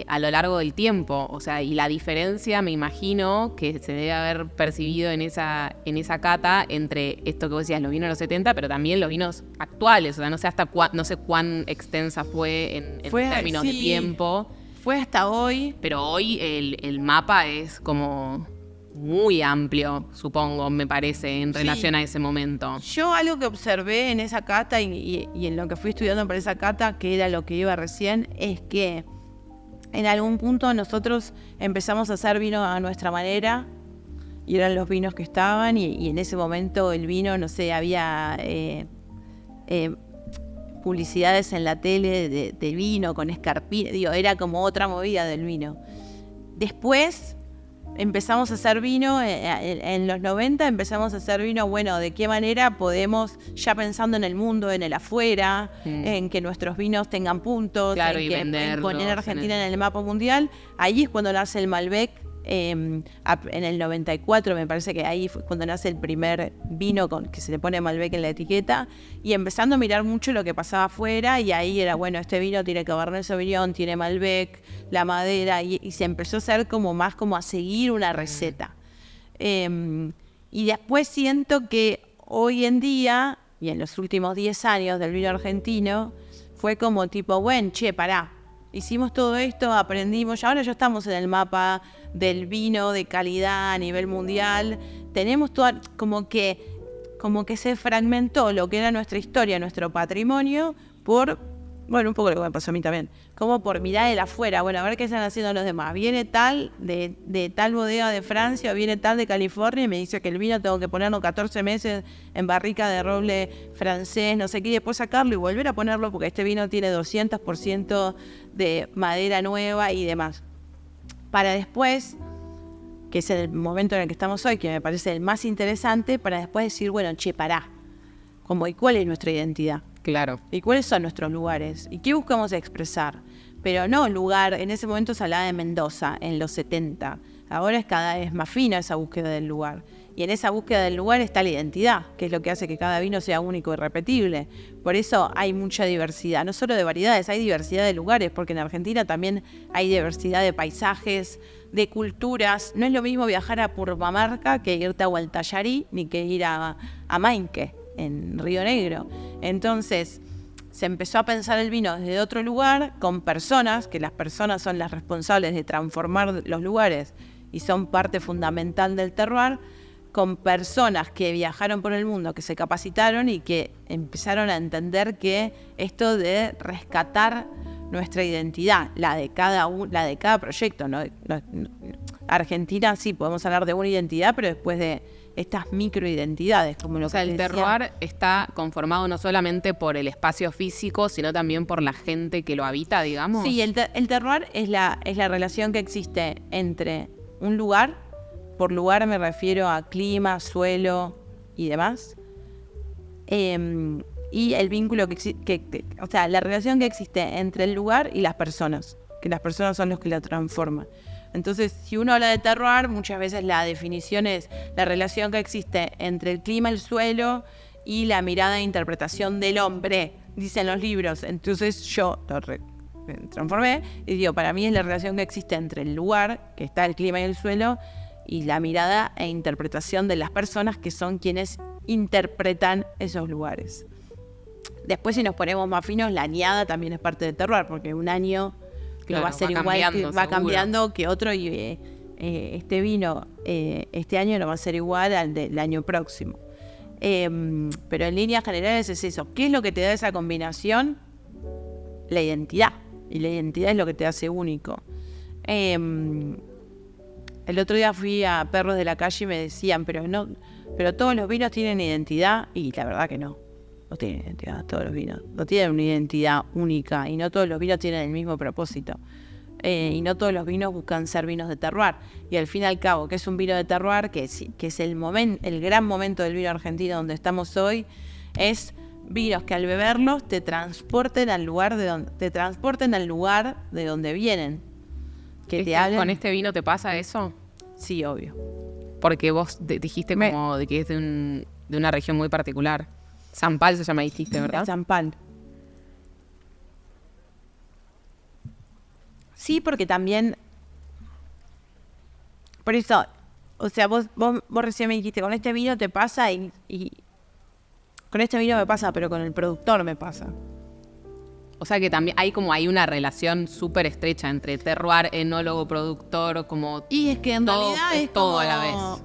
a lo largo del tiempo. O sea, y la diferencia, me imagino, que se debe haber percibido en esa cata entre esto que vos decías, los vinos de los 70, pero también los vinos actuales. O sea, no sé no sé cuán extensa fue en términos de tiempo. Fue hasta hoy. Pero hoy el mapa es como muy amplio, supongo, me parece, en relación a ese momento. Yo algo que observé en esa cata y en lo que fui estudiando por esa cata, que era lo que iba recién, es que en algún punto nosotros empezamos a hacer vino a nuestra manera y eran los vinos que estaban y en ese momento el vino, no sé, había publicidades en la tele de vino con escarpina, era como otra movida del vino. Después empezamos a hacer vino, en los 90 empezamos a hacer vino, bueno, de qué manera podemos, ya pensando en el mundo, en el afuera, en que nuestros vinos tengan puntos, claro, en poner a Argentina en el mapa mundial. Ahí es cuando nace el Malbec. En el 94 me parece que ahí fue cuando nace el primer vino que se le pone Malbec en la etiqueta, y empezando a mirar mucho lo que pasaba afuera, y ahí era, bueno, este vino tiene Cabernet Sauvignon, tiene Malbec, la madera, y se empezó a hacer como más como a seguir una receta. Y después siento que hoy en día, y en los últimos 10 años del vino argentino, fue como tipo, bueno, pará, hicimos todo esto, aprendimos, y ahora ya estamos en el mapa del vino de calidad a nivel mundial. Tenemos toda, como que se fragmentó lo que era nuestra historia, nuestro patrimonio, por, bueno, un poco lo que me pasó a mí también, como por mirar el afuera, bueno, a ver qué están haciendo los demás. Viene tal de tal bodega de Francia, o viene tal de California, y me dice que el vino tengo que ponerlo 14 meses en barrica de roble francés, no sé qué, y después sacarlo y volver a ponerlo porque este vino tiene 200% de madera nueva y demás. Para después, que es el momento en el que estamos hoy, que me parece el más interesante, para después decir, bueno, pará, como, ¿y cuál es nuestra identidad? Claro. ¿Y cuáles son nuestros lugares? ¿Y qué buscamos expresar? Pero no lugar, en ese momento se hablaba de Mendoza, en los 70. Ahora es cada vez más fina esa búsqueda del lugar. Y en esa búsqueda del lugar está la identidad, que es lo que hace que cada vino sea único y repetible. Por eso hay mucha diversidad, no solo de variedades, hay diversidad de lugares, porque en Argentina también hay diversidad de paisajes, de culturas. No es lo mismo viajar a Purmamarca que irte a Hualtallarí, ni que ir a Mainque, en Río Negro. Entonces se empezó a pensar el vino desde otro lugar, con personas, que las personas son las responsables de transformar los lugares y son parte fundamental del terroir, con personas que viajaron por el mundo, que se capacitaron y que empezaron a entender que esto de rescatar nuestra identidad, la de cada proyecto, ¿no? Argentina sí, podemos hablar de una identidad, pero después de estas microidentidades, como lo que el terroir está conformado no solamente por el espacio físico, sino también por la gente que lo habita, digamos. Sí, el terroir es la relación que existe entre un lugar, por lugar me refiero a clima, suelo y demás, y el vínculo o sea, la relación que existe entre el lugar y las personas, que las personas son los que la transforman. Entonces, si uno habla de terroir, muchas veces la definición es la relación que existe entre el clima, el suelo y la mirada e interpretación del hombre, dicen los libros. Entonces yo lo transformé y digo, para mí es la relación que existe entre el lugar, que está el clima y el suelo, y la mirada e interpretación de las personas que son quienes interpretan esos lugares. Después, si nos ponemos más finos, la añada también es parte del terroir, porque un año claro, no va a ser igual, va cambiando que otro, y este vino este año no va a ser igual al del año próximo. Pero en líneas generales es eso. ¿Qué es lo que te da esa combinación? La identidad. Y la identidad es lo que te hace único. El otro día fui a Perros de la Calle y me decían, pero todos los vinos tienen identidad, y la verdad que no. no tienen identidad todos los vinos, no tienen una identidad única y no todos los vinos tienen el mismo propósito. Y no todos los vinos buscan ser vinos de terroir. Y al fin y al cabo, ¿qué es un vino de terroir? Que es el gran momento del vino argentino donde estamos hoy, es vinos que al beberlos te transporten al lugar de donde vienen. Que te hablen. ¿Con este vino te pasa eso? Sí, obvio. Porque vos dijiste como de que es de una región muy particular. San Pal se llama, dijiste, ¿verdad? San Pal. Sí, porque también... Por eso, o sea, vos recién me dijiste, con este vino te pasa y con este vino me pasa, pero con el productor me pasa. O sea que también hay una relación súper estrecha entre terroir, enólogo, productor, como... Y es que en realidad es todo como... a la vez.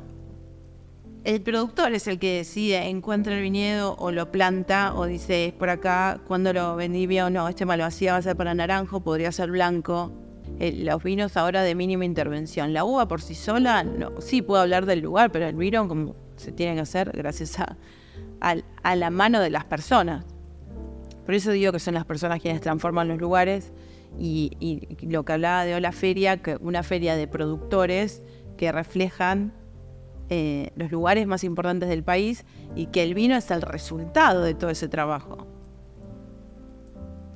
El productor es el que decide, encuentra el viñedo o lo planta o dice, es por acá, cuando lo vendí o no, este malvasía va a ser para naranjo, podría ser blanco. Los vinos ahora de mínima intervención. La uva por sí sola, no, sí puedo hablar del lugar, pero el vino como se tiene que hacer gracias a la mano de las personas. Por eso digo que son las personas quienes transforman los lugares y lo que hablaba de Hola Feria, que una feria de productores que reflejan los lugares más importantes del país y que el vino es el resultado de todo ese trabajo.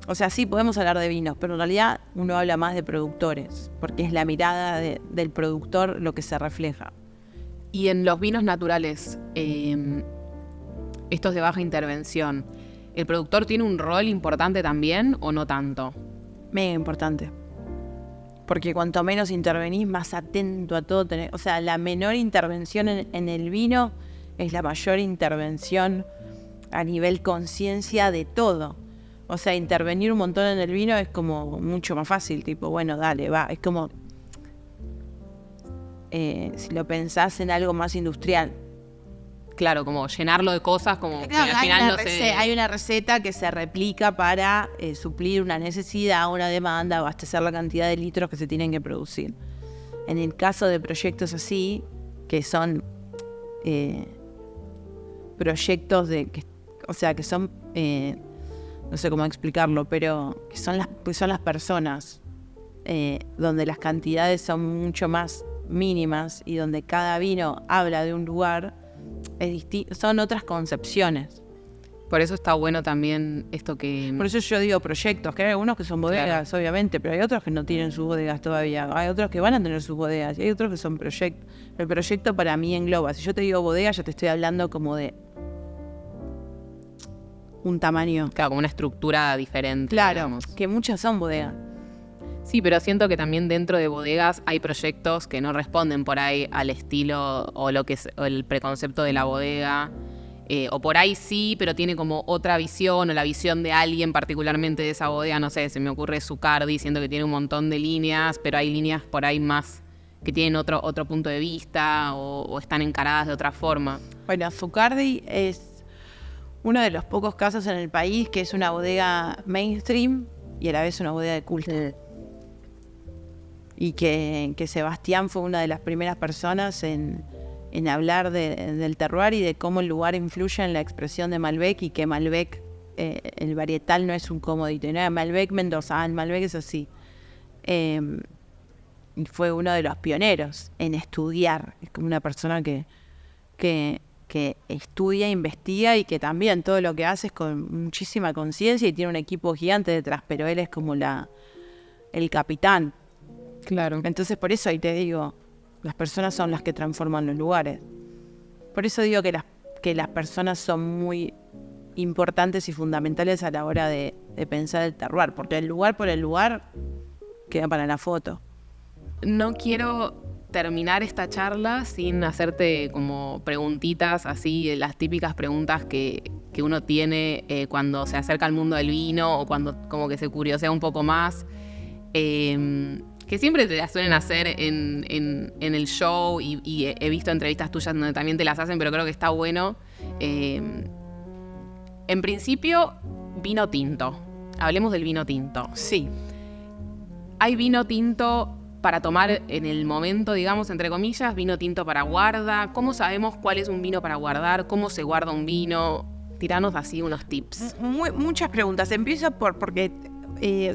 O sea, sí podemos hablar de vinos, pero en realidad uno habla más de productores, porque es la mirada del productor lo que se refleja. Y en los vinos naturales, estos de baja intervención, ¿el productor tiene un rol importante también o no tanto? Mega importante. Porque cuanto menos intervenís, más atento a todo tenés. O sea, la menor intervención en el vino es la mayor intervención a nivel conciencia de todo. O sea, intervenir un montón en el vino es como mucho más fácil, tipo, bueno, dale, va. Es como, si lo pensás en algo más industrial. Claro, como llenarlo de cosas, como Claro, que al final no hay una receta que se replica para suplir una necesidad, una demanda, abastecer la cantidad de litros que se tienen que producir. En el caso de proyectos así, que son proyectos que son, no sé cómo explicarlo, pero que son las personas, donde las cantidades son mucho más mínimas y donde cada vino habla de un lugar, son otras concepciones. Por eso está bueno también esto que... Por eso yo digo proyectos, que hay algunos que son bodegas, claro, obviamente, pero hay otros que no tienen sus bodegas todavía. Hay otros que van a tener sus bodegas y hay otros que son proyectos. El proyecto para mí engloba. Si yo te digo bodega, ya te estoy hablando como de un tamaño. Claro, como una estructura diferente. Claro, digamos. Que muchas son bodegas. Sí, pero siento que también dentro de bodegas hay proyectos que no responden por ahí al estilo o lo que es o el preconcepto de la bodega. O por ahí sí, pero tiene como otra visión o la visión de alguien particularmente de esa bodega. No sé, se me ocurre Zucardi, siento que tiene un montón de líneas, pero hay líneas por ahí más que tienen otro punto de vista o están encaradas de otra forma. Bueno, Zucardi es uno de los pocos casos en el país que es una bodega mainstream y a la vez una bodega de culto. Y que Sebastián fue una de las primeras personas en hablar del terroir y de cómo el lugar influye en la expresión de Malbec y que Malbec, el varietal no es un commodity, no, Malbec Mendoza, el Malbec es así. Y fue uno de los pioneros en estudiar, es como una persona que estudia, investiga y que también todo lo que hace es con muchísima conciencia y tiene un equipo gigante detrás, pero él es como el capitán. Claro. Entonces por eso ahí te digo, las personas son las que transforman los lugares. Por eso digo que las personas son muy importantes y fundamentales a la hora de pensar el terroir, porque el lugar por el lugar queda para la foto. No quiero terminar esta charla sin hacerte como preguntitas, así, las típicas preguntas que uno tiene cuando se acerca al mundo del vino o cuando como que se curiosea un poco más. Que siempre te las suelen hacer en el show y he visto entrevistas tuyas donde también te las hacen, pero creo que está bueno. En principio, vino tinto. Hablemos del vino tinto. Sí. Hay vino tinto para tomar en el momento, digamos, entre comillas, vino tinto para guarda. ¿Cómo sabemos cuál es un vino para guardar? ¿Cómo se guarda un vino? tiranos así unos tips. Muchas preguntas. Empiezo porque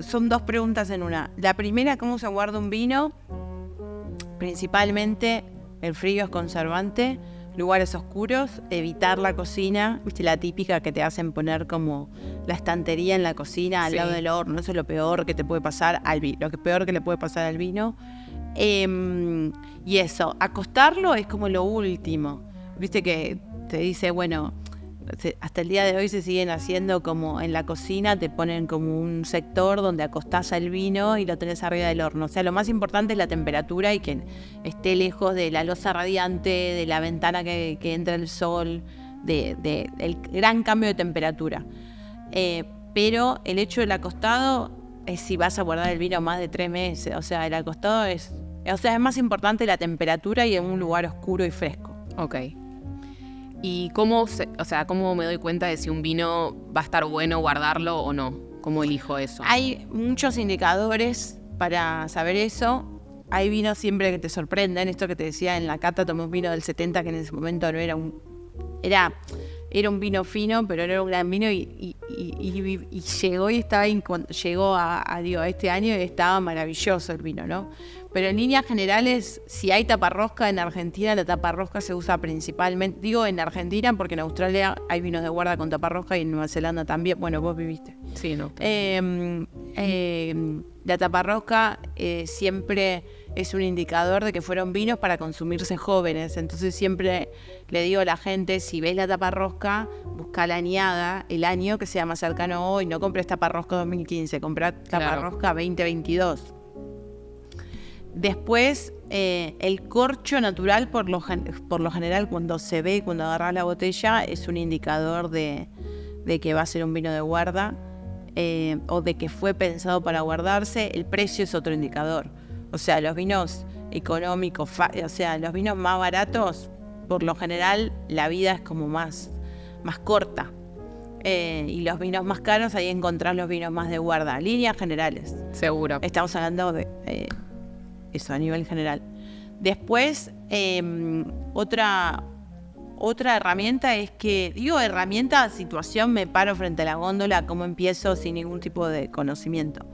son 2 preguntas en una. La primera, ¿cómo se guarda un vino? Principalmente, el frío es conservante, lugares oscuros, evitar la cocina, viste la típica que te hacen poner como la estantería en la cocina al lado del horno. Eso es lo peor que te puede pasar al vino, lo que peor que le puede pasar al vino. Y eso, acostarlo es como lo último. Viste que te dice, bueno, hasta el día de hoy se siguen haciendo como en la cocina, te ponen como un sector donde acostás al vino y lo tenés arriba del horno. O sea, lo más importante es la temperatura y que esté lejos de la loza radiante, de la ventana que entra el sol, el gran cambio de temperatura. Pero el hecho del acostado es si vas a guardar el vino más de 3 meses. O sea, el acostado es más importante la temperatura y en un lugar oscuro y fresco. Ok. ¿Y cómo me doy cuenta de si un vino va a estar bueno guardarlo o no? ¿Cómo elijo eso? Hay muchos indicadores para saber eso. Hay vinos siempre que te sorprenden. Esto que te decía, en la cata tomé un vino del 70 que en ese momento no era era un vino fino, pero no era un gran vino y llegó y estaba llegó a este año y estaba maravilloso el vino, ¿no? Pero en líneas generales, si hay taparrosca en Argentina, la taparrosca se usa principalmente, digo en Argentina porque en Australia hay vinos de guarda con taparrosca y en Nueva Zelanda también. Bueno, vos viviste. Sí, no. La taparrosca siempre es un indicador de que fueron vinos para consumirse jóvenes. Entonces siempre le digo a la gente, si ves la taparrosca, busca la añada, el año que sea más cercano hoy. No compres taparrosca 2015, comprá taparrosca 2022. Después, el corcho natural, por lo general, cuando se ve, cuando agarras la botella, es un indicador de que va a ser un vino de guarda o de que fue pensado para guardarse. El precio es otro indicador. O sea, los vinos económicos, los vinos más baratos, por lo general, la vida es como más corta. Y los vinos más caros, ahí encontrás los vinos más de guarda. Líneas generales. Seguro. Estamos hablando de eso a nivel general. Después, otra herramienta es que, situación, me paro frente a la góndola, cómo empiezo sin ningún tipo de conocimiento.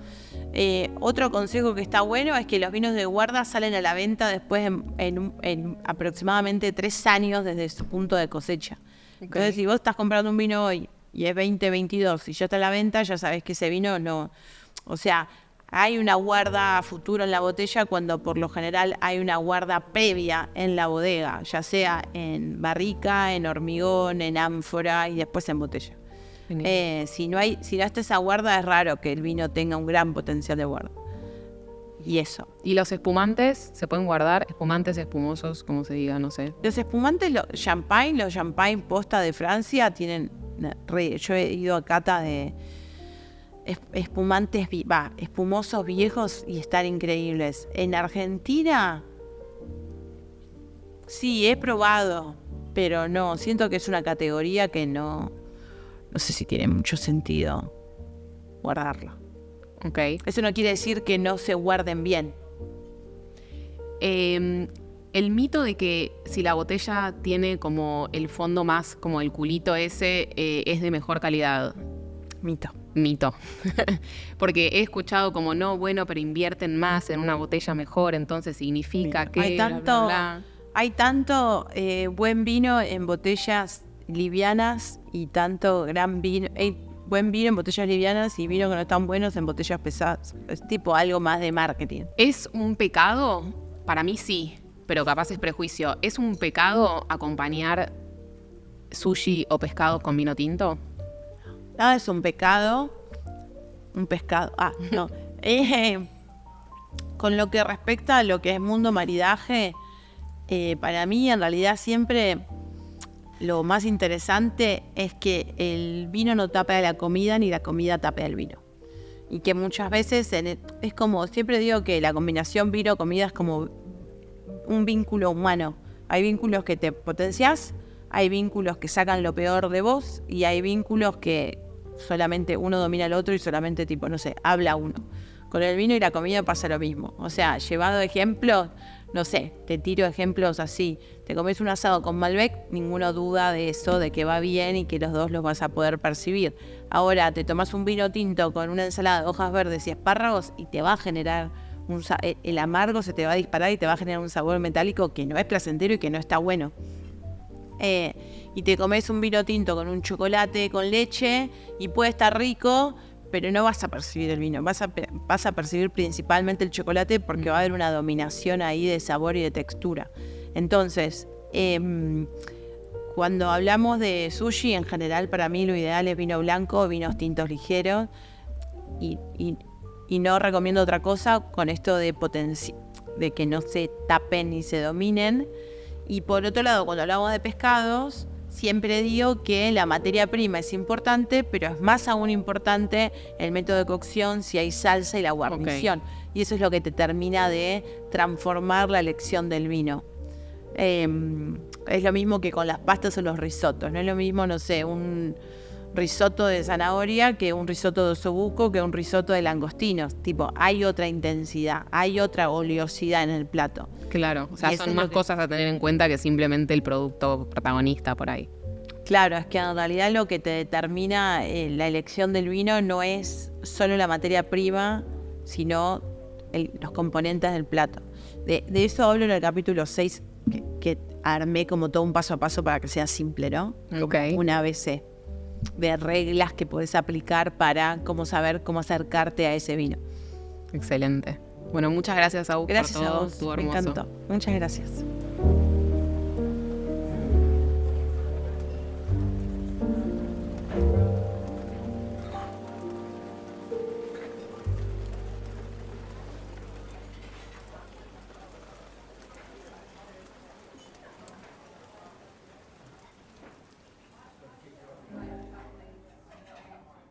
Otro consejo que está bueno es que los vinos de guarda salen a la venta después en aproximadamente 3 años desde su punto de cosecha. Okay. Entonces, si vos estás comprando un vino hoy y es 2022 y ya está a la venta, ya sabés que ese vino no... O sea, hay una guarda a futuro en la botella cuando por lo general hay una guarda previa en la bodega, ya sea en barrica, en hormigón, en ánfora y después en botella. Si no está esa guarda, es raro que el vino tenga un gran potencial de guarda. Y eso. ¿Y los espumantes se pueden guardar? Espumantes, espumosos, como se diga, no sé. Los espumantes, los champagne posta de Francia tienen... Yo he ido a cata de espumantes, espumosos viejos y están increíbles. En Argentina, sí, he probado, pero no, siento que es una categoría que no sé si tiene mucho sentido guardarla. Okay. Eso no quiere decir que no se guarden bien. El mito de que si la botella tiene como el fondo más, como el culito ese, es de mejor calidad. Mito. Porque he escuchado como no, bueno, pero invierten más en una botella mejor, entonces significa que... Hay tanto buen vino en botellas livianas y tanto gran vino... buen vino en botellas livianas y vino que no están buenos en botellas pesadas. Es tipo algo más de marketing. ¿Es un pecado? Para mí sí, pero capaz es prejuicio. ¿Es un pecado acompañar sushi o pescado con vino tinto? Nada es un pecado. Un pescado. No. Con lo que respecta a lo que es mundo maridaje, para mí en realidad siempre lo más interesante es que el vino no tapa la comida ni la comida tapa el vino. Y que muchas veces es como, siempre digo que la combinación vino-comida es como un vínculo humano. Hay vínculos que te potenciás, hay vínculos que sacan lo peor de vos y hay vínculos que solamente uno domina al otro y solamente habla uno. Con el vino y la comida pasa lo mismo. O sea, llevado de ejemplo, no sé, te tiro ejemplos así. Te comes un asado con Malbec, ninguna duda de eso, de que va bien y que los dos los vas a poder percibir. Ahora, te tomas un vino tinto con una ensalada de hojas verdes y espárragos y te va a generar el amargo, se te va a disparar y te va a generar un sabor metálico que no es placentero y que no está bueno. Y te comes un vino tinto con un chocolate con leche y puede estar rico, pero no vas a percibir el vino, vas a percibir principalmente el chocolate porque va a haber una dominación ahí de sabor y de textura. Entonces, cuando hablamos de sushi, en general para mí lo ideal es vino blanco, vinos tintos ligeros, y no recomiendo otra cosa con esto de que no se tapen ni se dominen. Y por otro lado, cuando hablamos de pescados, siempre digo que la materia prima es importante, pero es más aún importante el método de cocción, si hay salsa y la guarnición. Okay. Y eso es lo que te termina de transformar la elección del vino. Es lo mismo que con las pastas o los risotos. No es lo mismo, no sé, un risotto de zanahoria que un risotto de osobuco que un risotto de langostinos. Tipo, hay otra intensidad, hay otra oleosidad en el plato. Claro, o sea, son más cosas a tener en cuenta que simplemente el producto protagonista por ahí. Claro, es que en realidad lo que te determina la elección del vino no es solo la materia prima, sino los componentes del plato. De eso hablo en el capítulo 6, que armé como todo un paso a paso para que sea simple, ¿no? Okay. Una ABC de reglas que podés aplicar para saber cómo acercarte a ese vino. Excelente. Bueno, muchas gracias, Agus, gracias por todo. A vos, me encantó. Muchas gracias.